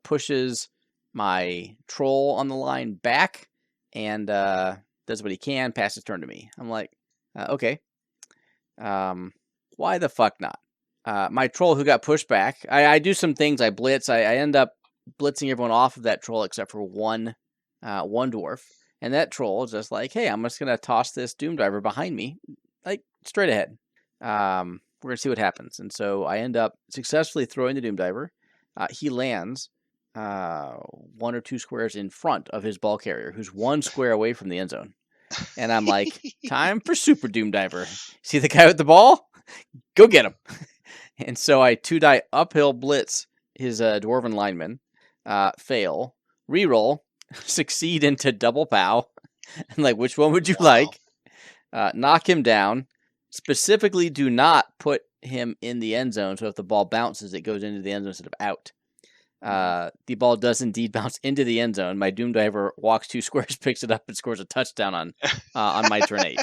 pushes my troll on the line back, and does what he can, passes turn to me. I'm like, okay. Why the fuck not? My troll who got pushed back, I do some things, I blitz, I end up blitzing everyone off of that troll except for one dwarf. And that troll is just like, hey, I'm just going to toss this Doom Diver behind me, like straight ahead. We're going to see what happens. And so I end up successfully throwing the Doom Diver. He lands 1 or 2 squares in front of his ball carrier, who's 1 square away from the end zone. And I'm like, time for Super Doom Diver. See the guy with the ball? Go get him. And so I 2-die uphill blitz his dwarven lineman, fail, reroll, succeed into double pow. I'm like, which one would you like? Knock him down. Specifically, do not put him in the end zone. So if the ball bounces, it goes into the end zone instead of out. The ball does indeed bounce into the end zone. My Doom Diver walks 2 squares, picks it up, and scores a touchdown on my turn 8.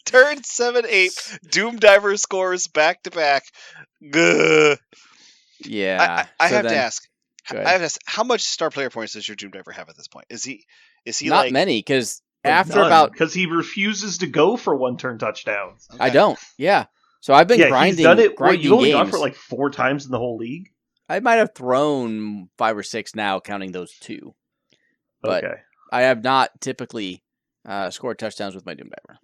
Turn 7, 8. Doom Diver scores back to back. Yeah. I have to ask. Good. How much star player points does your Doom Diver have at this point? Is he not like many? Because after about, because he refuses to go for 1-turn touchdowns. Okay. I don't. Yeah. So I've been grinding. He's done it. Grinding You've only games. gone for like 4 times in the whole league. I might have thrown 5 or 6 now, counting those 2. But okay. I have not typically scored touchdowns with my Doom Diver.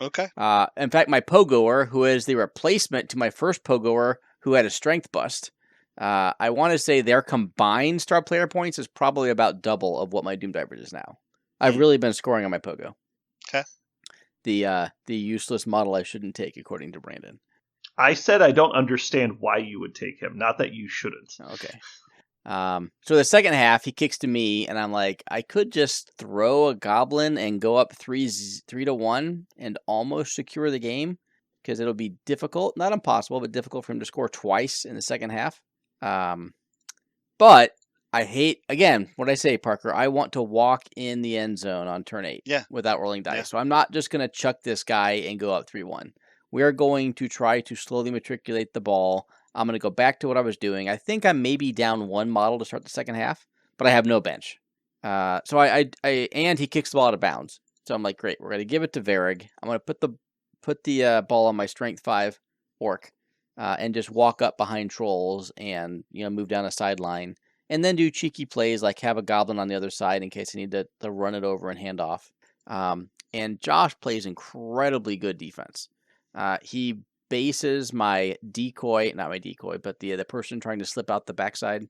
Okay. In fact, my Pogoer, who is the replacement to my first Pogoer, who had a strength bust, I want to say their combined star player points is probably about double of what my Doom Diver is now. I've really been scoring on my Pogo. Okay. The useless model I shouldn't take, according to Brandon. I said I don't understand why you would take him, not that you shouldn't. Okay. So the second half, he kicks to me, and I'm like, I could just throw a goblin and go up 3-1 and almost secure the game, because it'll be difficult, not impossible, but difficult for him to score twice in the second half. But I hate, again, what I say, Parker, I want to walk in the end zone on turn 8 Yeah. without rolling dice. Yeah. So I'm not just going to chuck this guy and go up 3-1. We're going to try to slowly matriculate the ball. I'm going to go back to what I was doing. I think I'm maybe down 1 model to start the second half, but I have no bench. So and he kicks the ball out of bounds. So I'm like, great, we're going to give it to Varig. I'm going to put the ball on my strength 5 orc and just walk up behind trolls and move down a sideline. And then do cheeky plays like have a goblin on the other side in case I need to run it over and hand off. And Josh plays incredibly good defense. He bases my decoy, not my decoy, but the person trying to slip out the backside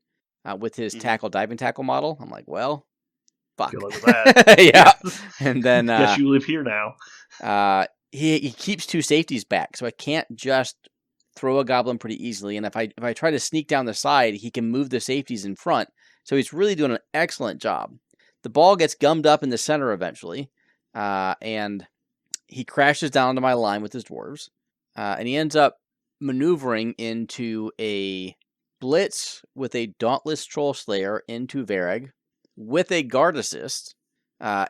with his diving tackle model. I'm like, well, fuck. Good luck with that. Yeah. And then guess you live here now. He keeps 2 safeties back, so I can't just throw a goblin pretty easily. And if I try to sneak down the side, he can move the safeties in front. So he's really doing an excellent job. The ball gets gummed up in the center eventually, and he crashes down to my line with his dwarves, and he ends up maneuvering into a blitz with a Dauntless Troll Slayer into Vareg with a guard assist,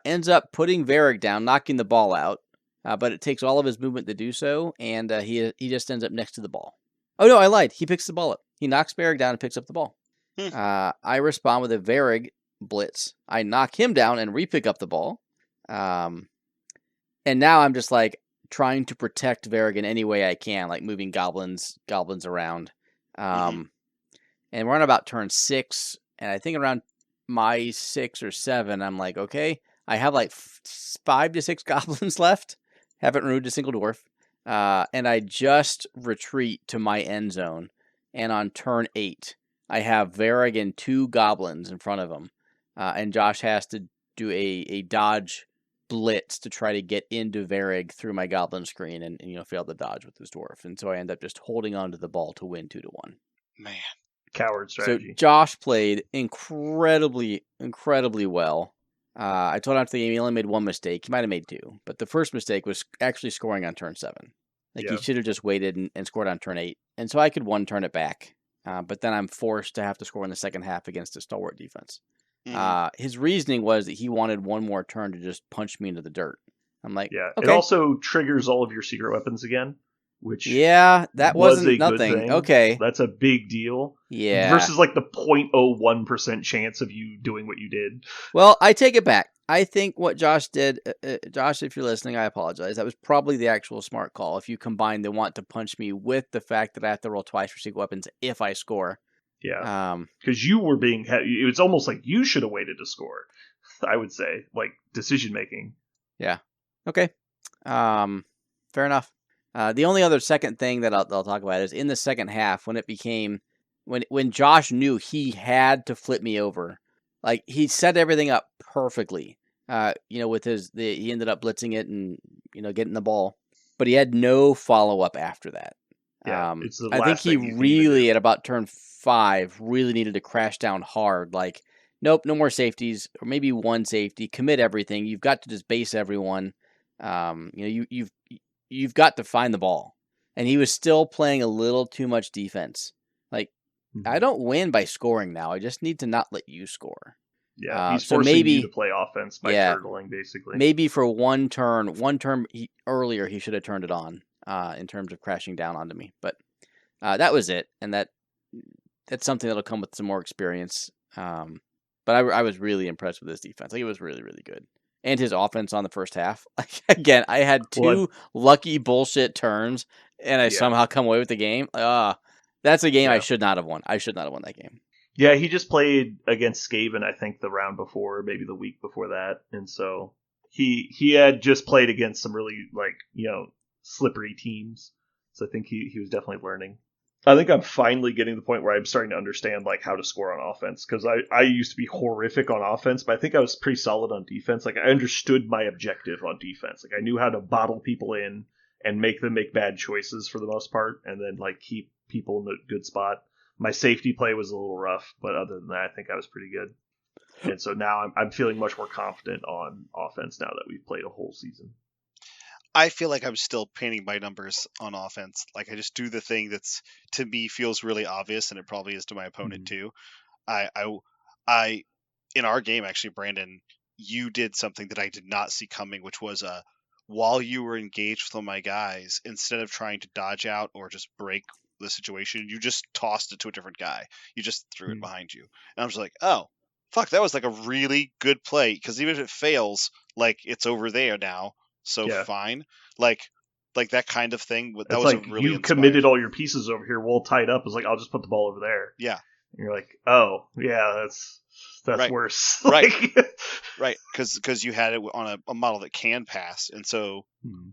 ends up putting Vareg down, knocking the ball out. But it takes all of his movement to do so, and he just ends up next to the ball. Oh, no, I lied. He picks the ball up. He knocks Vareg down and picks up the ball. I respond with a Vareg blitz. I knock him down and re-pick up the ball. And now I'm just like trying to protect Vareg in any way I can, like moving goblins around. And we're on about turn 6, and I think around my 6 or 7, I'm like, okay, I have like 5 to 6 goblins left. Haven't removed a single dwarf. And I just retreat to my end zone. And on turn 8, I have Vareg and 2 goblins in front of him. And Josh has to do a dodge blitz to try to get into Vareg through my goblin screen and fail the dodge with his dwarf. And so I end up just holding on to the ball to win 2-1. Man. Coward strategy. So Josh played incredibly, incredibly well. I told him after the game he only made 1 mistake. He might have made 2, but the first mistake was actually scoring on turn 7. He should have just waited and scored on turn 8, and so I could 1-turn it back. But then I'm forced to have to score in the second half against a stalwart defense. His reasoning was that he wanted 1 more turn to just punch me into the dirt. I'm like, yeah. Okay. It also triggers all of your secret weapons again, which that wasn't a good nothing. thing. Okay, that's a big deal. Yeah. Versus like the 0.01% chance of you doing what you did. Well, I take it back. I think what Josh did, Josh, if you're listening, I apologize. That was probably the actual smart call. If you combine the want to punch me with the fact that I have to roll twice for secret weapons if I score. Yeah. Because you were being, it's almost like you should have waited to score, I would say. Like, decision making. Yeah. Okay. Fair enough. The only other second thing that I'll talk about is in the second half when it became, when Josh knew he had to flip me over. Like, he set everything up perfectly. With he ended up blitzing it and, getting the ball. But he had no follow-up after that. Yeah, it's the I think last he thing you really, at about turn 5, really needed to crash down hard. Like, nope, no more safeties, or maybe 1 safety. Commit everything. You've got to just base everyone. You've got to find the ball. And he was still playing a little too much defense. Like, I don't win by scoring now. I just need to not let you score. Yeah, he's forcing you to play offense by turtling, basically. Maybe for one turn earlier, he should have turned it on in terms of crashing down onto me. But that was it, and that's something that'll come with some more experience. But I was really impressed with his defense. Like, it was really, really good. And his offense on the first half. Like, again, I had 2 lucky bullshit turns, and I somehow come away with the game. That's a game I should not have won. I should not have won that game. Yeah, he just played against Skaven, I think, the round before, maybe the week before that. And so he had just played against some really, slippery teams. So I think he was definitely learning. I think I'm finally getting to the point where I'm starting to understand, how to score on offense. Because I used to be horrific on offense, but I think I was pretty solid on defense. Like, I understood my objective on defense. Like, I knew how to bottle people in and make them make bad choices for the most part, and then, keep people in a good spot. My safety play was a little rough, but other than that, I think I was pretty good. And so now I'm feeling much more confident on offense now that we've played a whole season. I feel like I'm still painting by numbers on offense. Like, I just do the thing that's, to me, feels really obvious, and it probably is to my opponent too. I in our game, actually, Brandon, you did something that I did not see coming, which was while you were engaged with all my guys, instead of trying to dodge out or just break the situation, you just tossed it to a different guy. You just threw it behind you. And I was like, oh, fuck, that was like a really good play, because even if it fails, like, it's over there now, so Yeah. fine. Like that kind of thing. That It's was like, a really you inspired. committed all your pieces over here, we'll tie it up. It's like, I'll just put the ball over there. Yeah. And you're like, oh, yeah, that's Right. worse. Right. Like, Right, because you had it on a model that can pass, and so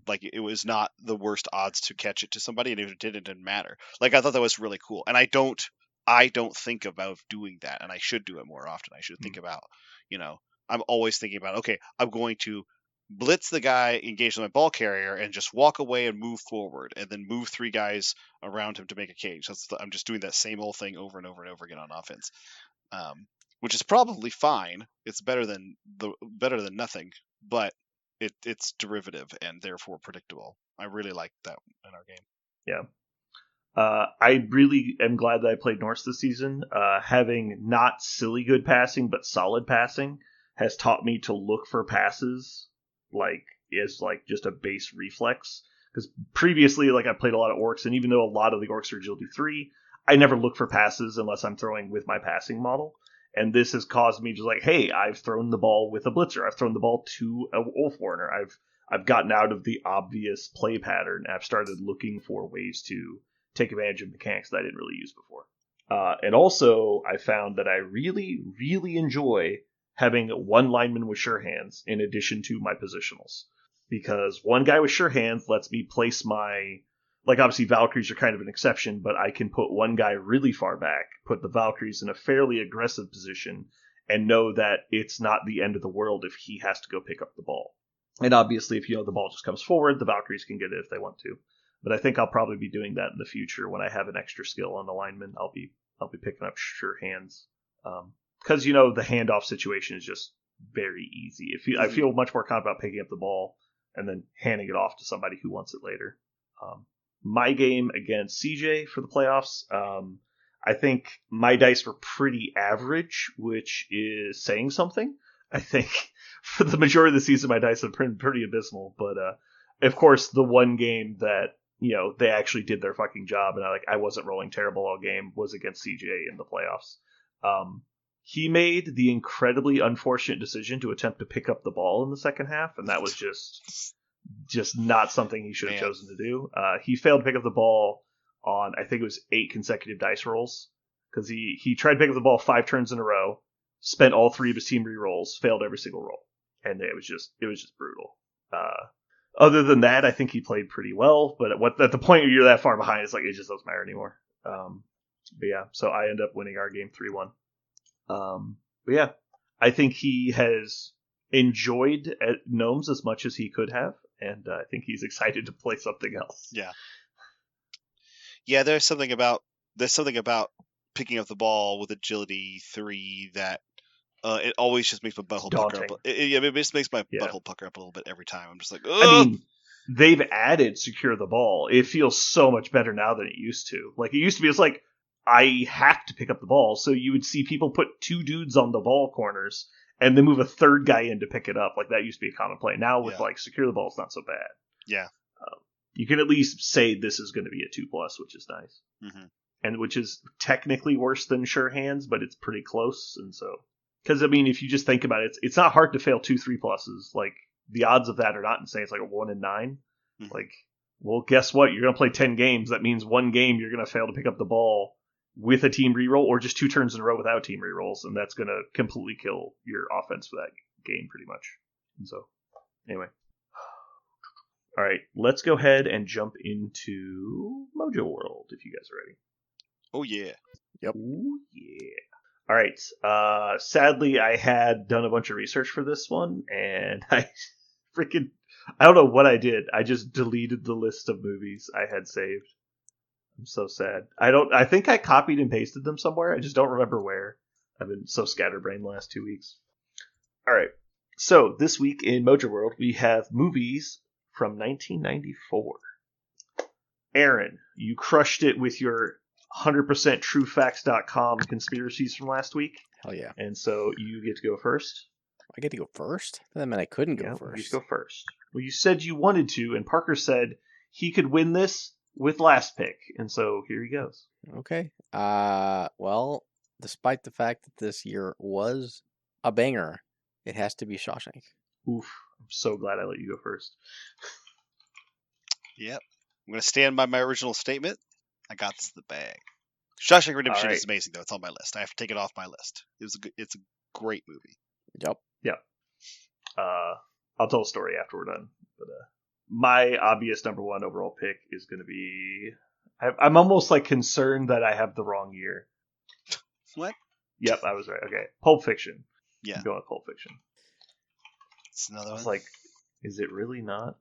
like it was not the worst odds to catch it to somebody, and if it didn't matter. Like, I thought that was really cool, and I don't think about doing that, and I should do it more often. I should think about, I'm always thinking about, okay, I'm going to blitz the guy engaged with my ball carrier and just walk away and move forward, and then move 3 guys around him to make a cage. I'm just doing that same old thing over and over and over again on offense. Which is probably fine. It's better than nothing, but it's derivative and therefore predictable. I really like that in our game. Yeah. I really am glad that I played Norse this season. Having not silly good passing, but solid passing has taught me to look for passes as just a base reflex. Because previously, I played a lot of orcs, and even though a lot of the orcs are agility 3, I never look for passes unless I'm throwing with my passing model. And this has caused me to hey, I've thrown the ball with a blitzer. I've thrown the ball to a wolf warner. I've gotten out of the obvious play pattern. I've started looking for ways to take advantage of mechanics that I didn't really use before. And also, I found that I really, really enjoy having one lineman with sure hands in addition to my positionals. Because one guy with sure hands lets me place my... obviously, Valkyries are kind of an exception, but I can put one guy really far back, put the Valkyries in a fairly aggressive position, and know that it's not the end of the world if he has to go pick up the ball. And obviously, if the ball just comes forward, the Valkyries can get it if they want to. But I think I'll probably be doing that in the future when I have an extra skill on the lineman. I'll be picking up sure hands. Because, the handoff situation is just very easy. I feel much more confident about picking up the ball and then handing it off to somebody who wants it later. My game against CJ for the playoffs, I think my dice were pretty average, which is saying something. I think for the majority of the season, my dice have been pretty abysmal. But, of course, the one game that, they actually did their fucking job and I wasn't rolling terrible all game was against CJ in the playoffs. He made the incredibly unfortunate decision to attempt to pick up the ball in the second half, and that was just not something he should have chosen to do. He failed to pick up the ball on, I think it was 8 consecutive dice rolls, because he tried to pick up the ball 5 turns in a row, spent all 3 of his team re-rolls, failed every single roll, and it was just brutal. Other than that, I think he played pretty well, but at the point where you're that far behind, it just doesn't matter anymore. But yeah, so I end up winning our game 3-1. But yeah, I think he has enjoyed Gnomes as much as he could have, and I think he's excited to play something else. Yeah, there's something about picking up the ball with agility 3 that it always just makes my butthole pucker up. It just makes my butthole pucker up a little bit every time. I'm just like, ugh! I mean, they've added secure the ball. It feels so much better now than it used to. It used to be, it's like, I have to pick up the ball, so you would see people put 2 dudes on the ball corners and then move a third guy in to pick it up. That used to be a common play. Now with secure the ball, it's not so bad. Yeah. You can at least say this is going to be a 2+, which is nice. Mm-hmm. And which is technically worse than sure hands, but it's pretty close. And so, because if you just think about it, it's not hard to fail 2 3+. The odds of that are not insane. It's a 1 in 9. Mm-hmm. Well, guess what? You're going to play 10 games. That means 1 game you're going to fail to pick up the ball with a team reroll, or just 2 turns in a row without team rerolls, and that's going to completely kill your offense for that game, pretty much. And so, anyway. All right, let's go ahead and jump into Mojo World, if you guys are ready. Oh, yeah. Yep. Ooh, yeah. All right. Sadly, I had done a bunch of research for this one, and I don't know what I did. I just deleted the list of movies I had saved. I'm so sad. I think I copied and pasted them somewhere. I just don't remember where. I've been so scatterbrained the last 2 weeks. All right. So this week in Mojo World, we have movies from 1994. Aaron, you crushed it with your 100%truefacts.com conspiracies from last week. Oh yeah. And so you get to go first. I get to go first? That meant I couldn't Yeah, go you first. go first. Well, you said you wanted to, and Parker said he could win this with last pick, and so here he goes. Okay. Well, despite the fact that this year was a banger, it has to be Shawshank. Oof! I'm so glad I let you go first. Yep. I'm going to stand by my original statement. I got this in the bag. Shawshank Redemption is amazing, though. It's on my list. I have to take it off my list. It's a great movie. Yep. Yep. I'll tell a story after we're done. But my obvious number one overall pick is going to be. I'm almost like concerned that I have the wrong year. What? Yep, I was right. Okay, Pulp Fiction. Yeah. I'm going with Pulp Fiction. It's another I was one. like, is it really not?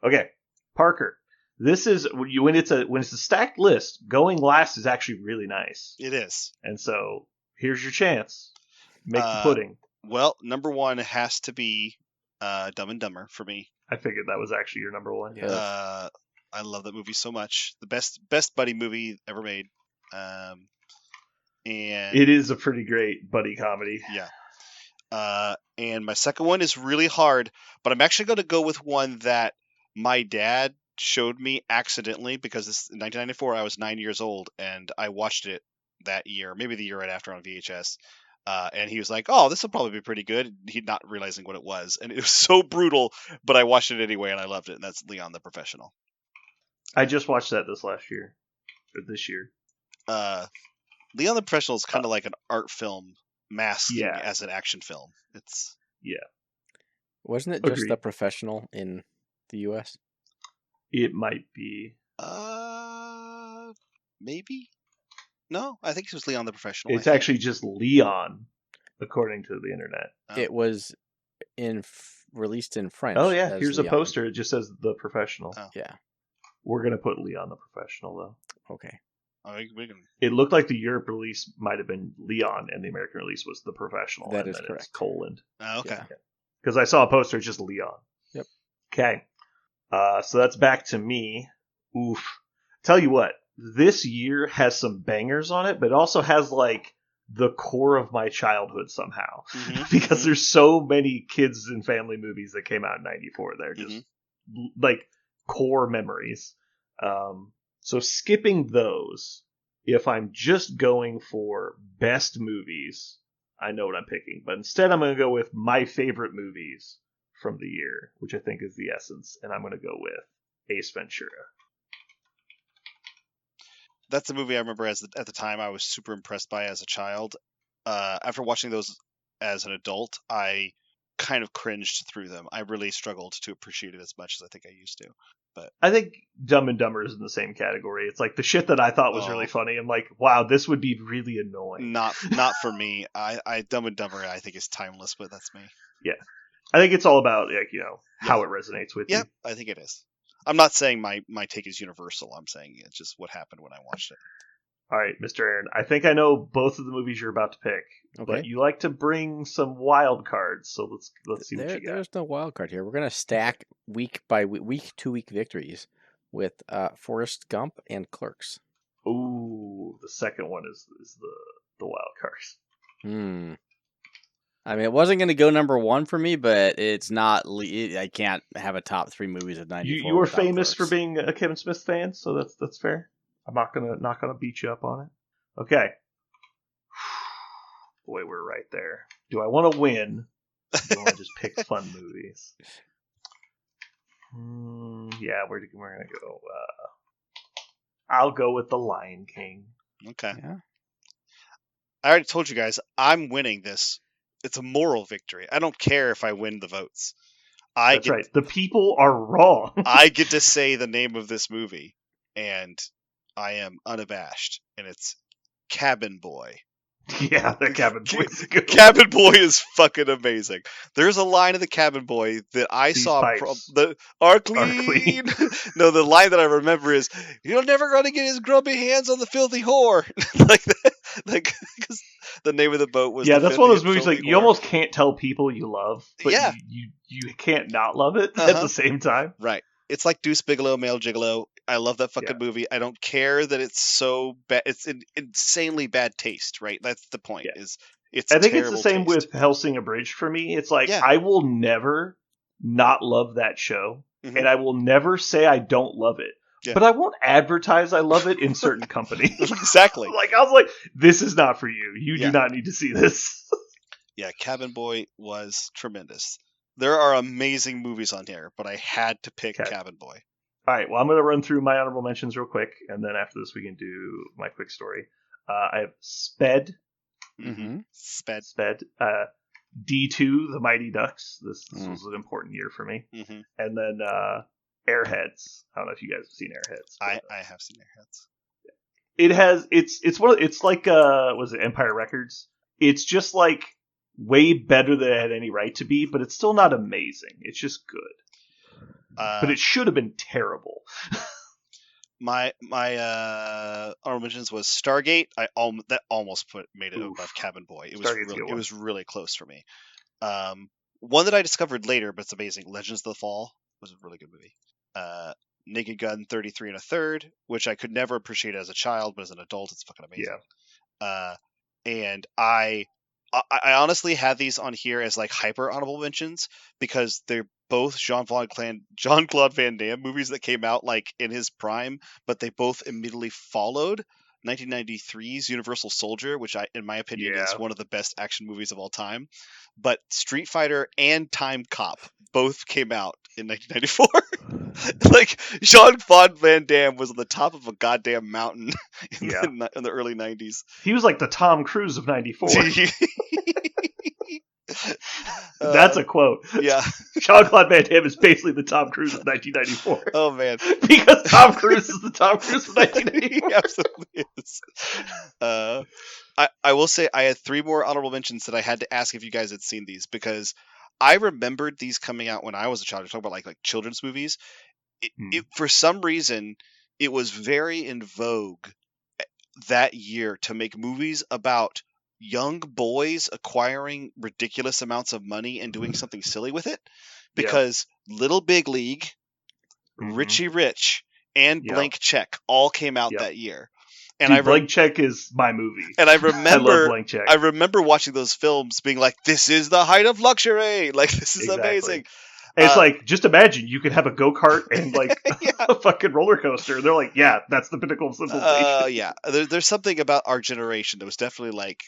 Okay, Parker. This is when it's a stacked list. Going last is actually really nice. It is. And so here's your chance. Make the pudding. Well, number one has to be Dumb and Dumber for me. I figured that was actually your number one. Yeah. I love that movie so much. The best buddy movie ever made. And it is a pretty great buddy comedy. Yeah. And my second one is really hard, but I'm actually going to go with one that my dad showed me accidentally because in 1994 I was 9 years old and I watched it that year, maybe the year right after on VHS. And he was like, "Oh, this will probably be pretty good." He not realizing what it was, and it was so brutal, but I watched it anyway and I loved it. And that's Leon the Professional. I just watched that this year. Leon the Professional is kind of like an art film masking Yeah. as an action film. It's Wasn't it just Agreed. The Professional in the U.S.? It might be. Maybe. No, I think it was Leon the Professional. It's actually just Leon, according to the internet. Oh. It was released in French. Oh yeah, as here's Leon. a poster. It just says The Professional. Oh. Yeah. We're gonna put Leon the Professional though. Okay. We can... It looked like the Europe release might have been Leon, and the American release was The Professional. That and is then correct. It's colon. Oh, okay. Yeah. Because I saw a poster, it's just Leon. Yep. Okay. So that's back to me. Oof. Tell you what, this year has some bangers on it, but it also has like the core of my childhood somehow. Mhm. Because there's so many kids and family movies that came out in 94. They're just like core memories. So skipping those, if I'm just going for best movies, I know what I'm picking. But instead I'm going to go with my favorite movies from the year, which I think is the essence. And I'm going to go with Ace Ventura. That's a movie I remember at the time I was super impressed by as a child. After watching those as an adult, I kind of cringed through them. I really struggled to appreciate it as much as I think I used to. But I think Dumb and Dumber is in the same category. It's like the shit that I thought was really funny. I'm like, wow, this would be really annoying. Not for me. I Dumb and Dumber I think is timeless, but that's me. Yeah. I think it's all about how it resonates with you. Yeah, I think it is. I'm not saying my take is universal. I'm saying it's just what happened when I watched it. All right, Mr. Aaron. I think I know both of the movies you're about to pick, but you like to bring some wild cards, so let's see what you got. There's no wild card here. We're gonna stack week by week 2 week victories with Forrest Gump and Clerks. Ooh, the second one is the wild card. I mean, it wasn't going to go number one for me, but it's not. I can't have a top 3 movies of 94. You were famous Clerks. for being a Kevin Smith fan, so that's fair. I'm not gonna beat you up on it. Okay. Boy, we're right there. Do I want to win? Or do I want to just pick fun movies? Yeah, we're gonna go. I'll go with The Lion King. Okay. Yeah. I already told you guys I'm winning this. It's a moral victory. I don't care if I win the votes. That's right. The people are wrong. I get to say the name of this movie, and I am unabashed. And it's Cabin Boy. Yeah, the Cabin Boy. Cabin Boy is fucking amazing. There's a line of the Cabin Boy that I saw. Are clean. No, the line that I remember is, "You're never going to get his grubby hands on the filthy whore." Like that. Like, because the name of the boat was. Yeah, that's one of those movies like you almost can't tell people you love, but yeah. you can't not love it at the same time. Right. It's like Deuce Bigalow, Male Gigolo. I love that fucking movie. I don't care that it's so bad. It's insanely bad taste, right? That's the point. Is It's I think it's the terrible same taste. with Hellsing Abridged for me. It's like, Yeah. I will never not love that show, Mhm. and I will never say I don't love it. Yeah. But I won't advertise I love it in certain companies. Exactly. Like, I was like, this is not for you. You Yeah. do not need to see this. Yeah, Cabin Boy was tremendous. There are amazing movies on here, but I had to pick Okay. Cabin Boy. All right, well, I'm going to run through my honorable mentions real quick, and then after this we can do my quick story. I have Sped. Mm-hmm. Sped. D2, The Mighty Ducks. This Mm. was an important year for me. Mm-hmm. And then Airheads. I don't know if you guys have seen Airheads. I have seen Airheads. It has it's like was it Empire Records? It's just like way better than it had any right to be, but it's still not amazing. It's just good. But it should have been terrible. My honorable mentions was Stargate. That almost made it above Cabin Boy. It was really close for me. One that I discovered later, but it's amazing. Legends of the Fall was a really good movie. Naked Gun 33 1/3, which I could never appreciate as a child, but as an adult, it's fucking amazing. Yeah. And I honestly had these on here as like hyper honorable mentions because they're both Jean-Claude Van Damme movies that came out like in his prime, but they both immediately followed 1993's Universal Soldier, which in my opinion is one of the best action movies of all time. But Street Fighter and Time Cop both came out in 1994. Like Jean-Claude Van Damme was on the top of a goddamn mountain in the early 90s. He was like the Tom Cruise of 94. That's a quote. Yeah. Jean-Claude Van Damme is basically the Tom Cruise of 1994. Oh, man. Because Tom Cruise is the Tom Cruise of 1994. He absolutely is. I will say I had 3 more honorable mentions that I had to ask if you guys had seen these because I remembered these coming out when I was a child. We're talking about like children's movies. For some reason, it was very in vogue that year to make movies about young boys acquiring ridiculous amounts of money and doing something silly with it. Because Little Big League, Richie Rich, and Blank Check all came out that year. And Dude, Blank Check is my movie. And I remember, I love Blank Check. I remember watching those films, being like, "This is the height of luxury! Like, this is amazing." And it's like, just imagine you could have a go-kart and like a fucking roller coaster. They're like, yeah, that's the pinnacle of civilization. Yeah, there's something about our generation that was definitely like,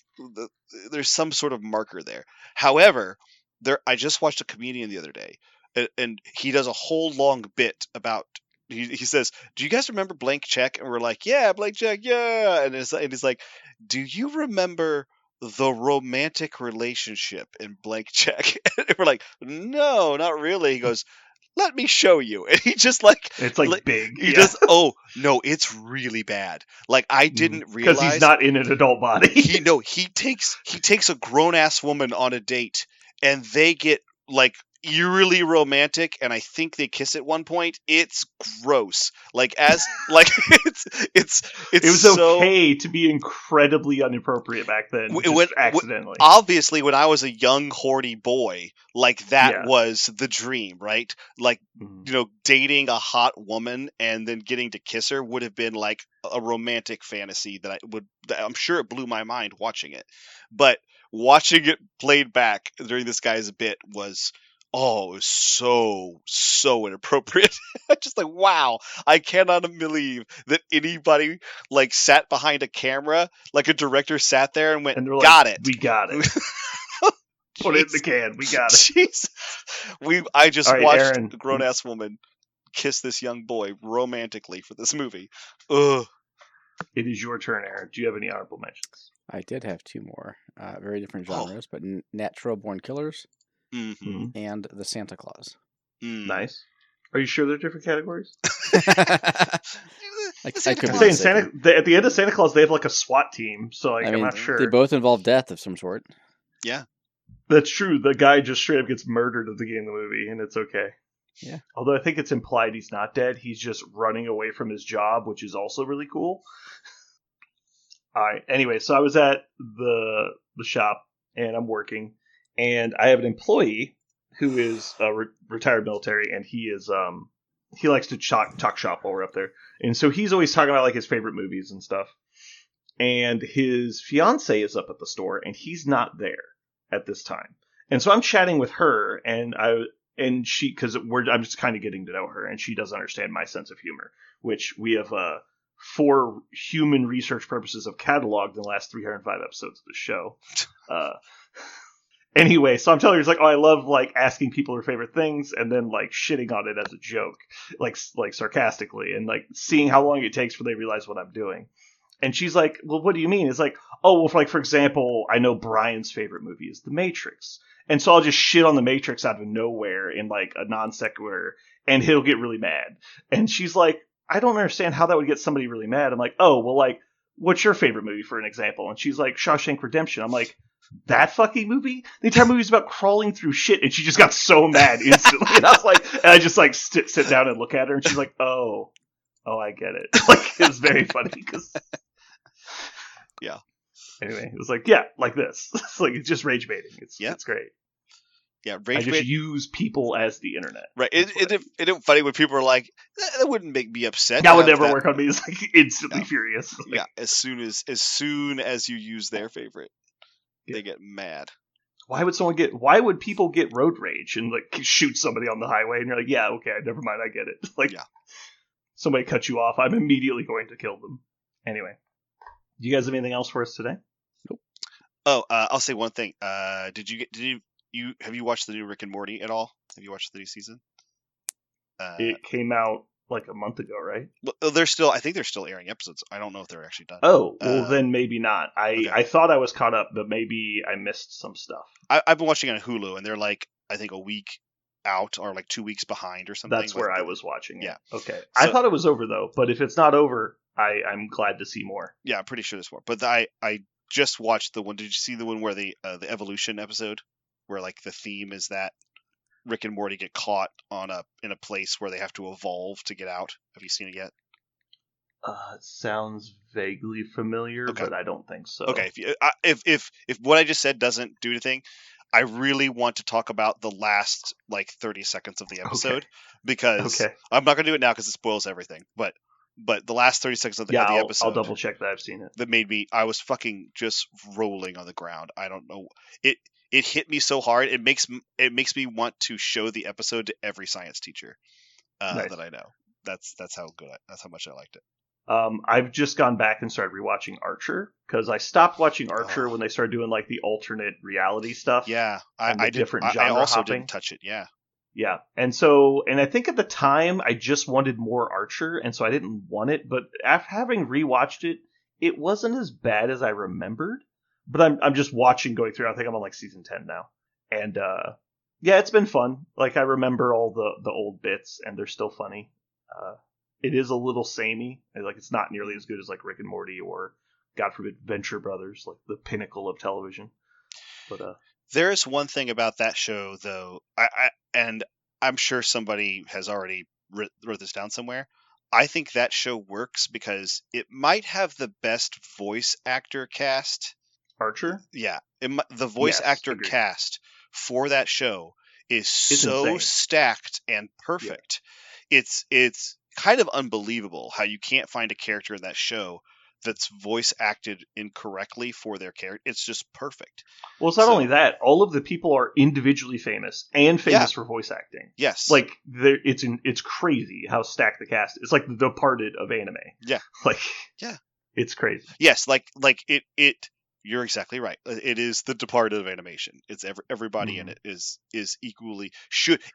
there's some sort of marker there. However, I just watched a comedian the other day, and he does a whole long bit about. He says, "Do you guys remember Blank Check?" And we're like, "Yeah, Blank Check, yeah." And he's like, "Do you remember the romantic relationship in Blank Check?" And we're like, "No, not really." He goes, "Let me show you." And he just like, it's like big. He just, oh no, it's really bad. Like I didn't realize because he's not in an adult body. he takes a grown ass woman on a date, and they get like eerily romantic, and I think they kiss at one point. It's gross. Like it was so, okay to be incredibly inappropriate back then. Accidentally. Obviously, when I was a young horny boy, like that was the dream, right? Like dating a hot woman and then getting to kiss her would have been like a romantic fantasy that I'm sure it blew my mind watching it. But watching it played back during this guy's bit was. Oh, it was so inappropriate. Just like, wow, I cannot believe that anybody like sat behind a camera, like a director sat there and went, and got it. We got it. Put it in the can. We got it. Jesus. I just watched a grown ass woman kiss this young boy romantically for this movie. Ugh. It is your turn, Aaron. Do you have any honorable mentions? I did have 2 more, very different genres, but Natural Born Killers. And the Santa Claus. Nice. Are you sure they're different categories? I could be saying at the end of Santa Claus, they have like a SWAT team, so like, I'm not sure. They both involve death of some sort. Yeah, that's true. The guy just straight up gets murdered at the beginning of the movie, and it's okay. Yeah. Although I think it's implied he's not dead; he's just running away from his job, which is also really cool. All right. Anyway, so I was at the shop, and I'm working. And I have an employee who is retired military, and he likes to talk shop while we're up there. And so he's always talking about like his favorite movies and stuff. and his fiance is up at the store, and he's not there at this time. And so I'm chatting with her, and she, because I'm just kind of getting to know her, and she doesn't understand my sense of humor, which we have for human research purposes have cataloged in the last 305 episodes of the show. Anyway, so I'm telling her, it's like, oh, I love like asking people their favorite things and then like shitting on it as a joke, like sarcastically, and like seeing how long it takes before they realize what I'm doing. And she's like, well, what do you mean? It's like, oh, well, for example, I know Brian's favorite movie is The Matrix. And so I'll just shit on The Matrix out of nowhere in like a non sequitur, and he'll get really mad. And she's like, I don't understand how that would get somebody really mad. I'm like, oh, well, like, what's your favorite movie for an example? And she's like, Shawshank Redemption. I'm like, that fucking movie? The entire movie is about crawling through shit, and she just got so mad instantly. And I was like, and I just like sit down and look at her, and she's like, oh, I get it. Like, it was very funny because, yeah. Anyway, it was like, yeah, like this. It's like, it's just rage baiting. It's great. Yeah, I just use people as the internet. Right. It's funny when people are like, that wouldn't make me upset. That would never work on me. It's like instantly furious. Like, yeah, as soon as you use their favorite, they get mad. Why would people get road rage and like shoot somebody on the highway? And you're like, yeah, okay, never mind, I get it. Like, somebody cut you off, I'm immediately going to kill them. Anyway, do you guys have anything else for us today? Nope. Oh, I'll say one thing. Have you watched the new Rick and Morty at all? Have you watched the new season? It came out like a month ago, right? Well, I think they're still airing episodes. I don't know if they're actually done. Oh, well, then maybe not. I thought I was caught up, but maybe I missed some stuff. I've been watching on Hulu, and they're like, I think a week out or like 2 weeks behind or something. That's where I was watching it. Yeah. Okay. So, I thought it was over, though, but if it's not over, I'm glad to see more. Yeah, I'm pretty sure there's more. But I just watched the one. Did you see the one where the evolution episode? Where like the theme is that Rick and Morty get caught in a place where they have to evolve to get out. Have you seen it yet? It sounds vaguely familiar, but I don't think so. Okay, if what I just said doesn't do anything, I really want to talk about the last like 30 seconds of the episode because I'm not going to do it now because it spoils everything. But the last 30 seconds of the episode, I'll double check that I've seen it. That made me, I was fucking just rolling on the ground. I don't know It hit me so hard. It makes me want to show the episode to every science teacher that I know. That's how much I liked it. I've just gone back and started rewatching Archer because I stopped watching Archer when they started doing like the alternate reality stuff. Yeah, I also didn't touch it. Yeah. Yeah, and I think at the time I just wanted more Archer, and so I didn't want it. But after having rewatched it, it wasn't as bad as I remembered. But I'm just watching, going through. I think I'm on like season 10 now, and it's been fun. Like I remember all the old bits, and they're still funny. It is a little samey. Like it's not nearly as good as like Rick and Morty or, God forbid, Venture Brothers, like the pinnacle of television. But there is one thing about that show, though, and I'm sure somebody has already wrote this down somewhere. I think that show works because it might have the best voice actor cast. Archer? Yeah. The voice actor cast for that show is so insane. Stacked and perfect. Yeah. It's kind of unbelievable how you can't find a character in that show that's voice acted incorrectly for their character. It's just perfect. Well, it's not only that. All of the people are individually famous and famous for voice acting. Yes. Like, it's crazy how stacked the cast is. It's like The Departed of anime. Yeah. Like, it's crazy. Yes, like it you're exactly right. It is The Departed of animation. It's everybody in it is equally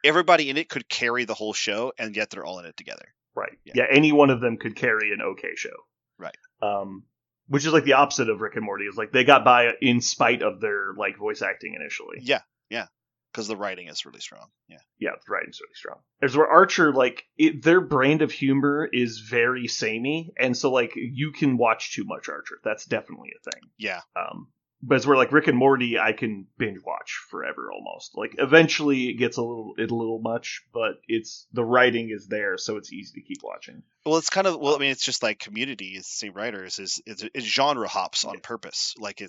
everybody in it could carry the whole show, and yet they're all in it together. Right. Yeah, any one of them could carry an okay show. Right. Which is like the opposite of Rick and Morty. Is like they got by in spite of their like voice acting initially. Yeah. Because the writing is really strong. Yeah. Yeah, the writing's really strong. There's where Archer, like, their brand of humor is very samey, and so, like, you can watch too much Archer. That's definitely a thing. Yeah. But it's where, like, Rick and Morty, I can binge watch forever almost. Like, eventually it gets a little much, but the writing is there, so it's easy to keep watching. Well, it's kind of, I mean, it's just like Community, it's the same writers, it's genre hops on purpose. Like,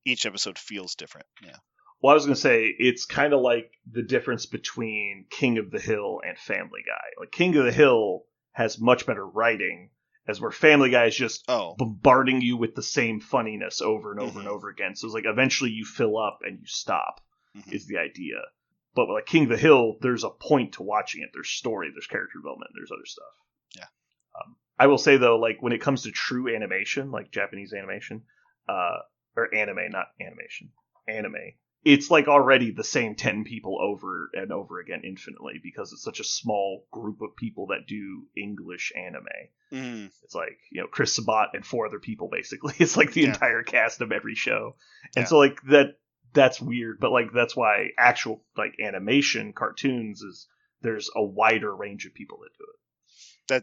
each episode feels different. Yeah. Well, I was going to say, it's kind of like the difference between King of the Hill and Family Guy. Like, King of the Hill has much better writing, as where Family Guy is just Oh. bombarding you with the same funniness over and over and over again. So it's like eventually you fill up and you stop is the idea. But like King of the Hill, there's a point to watching it. There's story, there's character development, there's other stuff. Yeah. I will say though, like when it comes to true animation, like Japanese animation, or anime, not animation, anime, it's like already the same 10 people over and over again infinitely because it's such a small group of people that do English anime. It's like, Chris Sabat and 4 other people basically. It's like the entire cast of every show. And so like that's weird, but like that's why actual like animation cartoons is there's a wider range of people that do it.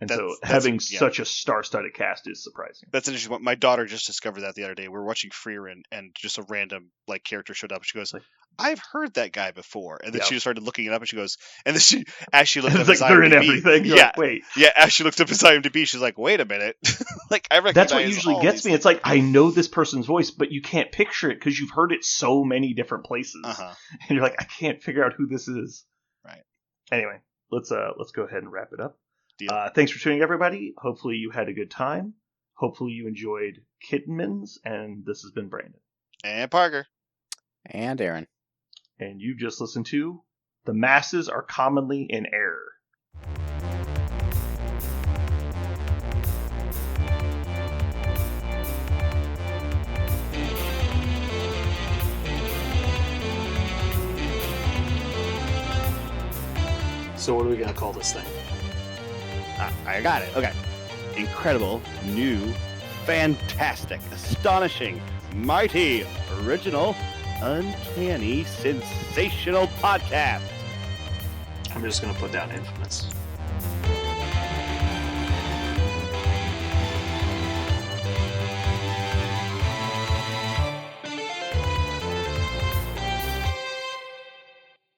So having such a star-studded cast is surprising. That's an interesting one. My daughter just discovered that the other day. We were watching Frieren, and just a random like character showed up. And she goes, "I've heard that guy before." And then she started looking it up, and she goes, and then she actually looked up his IMDb. They're in everything. You're like, wait. Yeah, as she looked up his IMDb, she's like, "Wait a minute." Like I recognize. That's what usually gets me. It's like I know this person's voice, but you can't picture it because you've heard it so many different places, and you're like, I can't figure out who this is. Right. Anyway, let's go ahead and wrap it up. Thanks for tuning in, everybody. Hopefully you had a good time. Hopefully you enjoyed Kittenmans, and this has been Brandon. And Parker. And Aaron. And you just listened to The Masses Are Commonly in Error. So what are we going to call this thing? I got it. Okay. Incredible, new, fantastic, astonishing, mighty, original, uncanny, sensational podcast. I'm just going to put down infamous.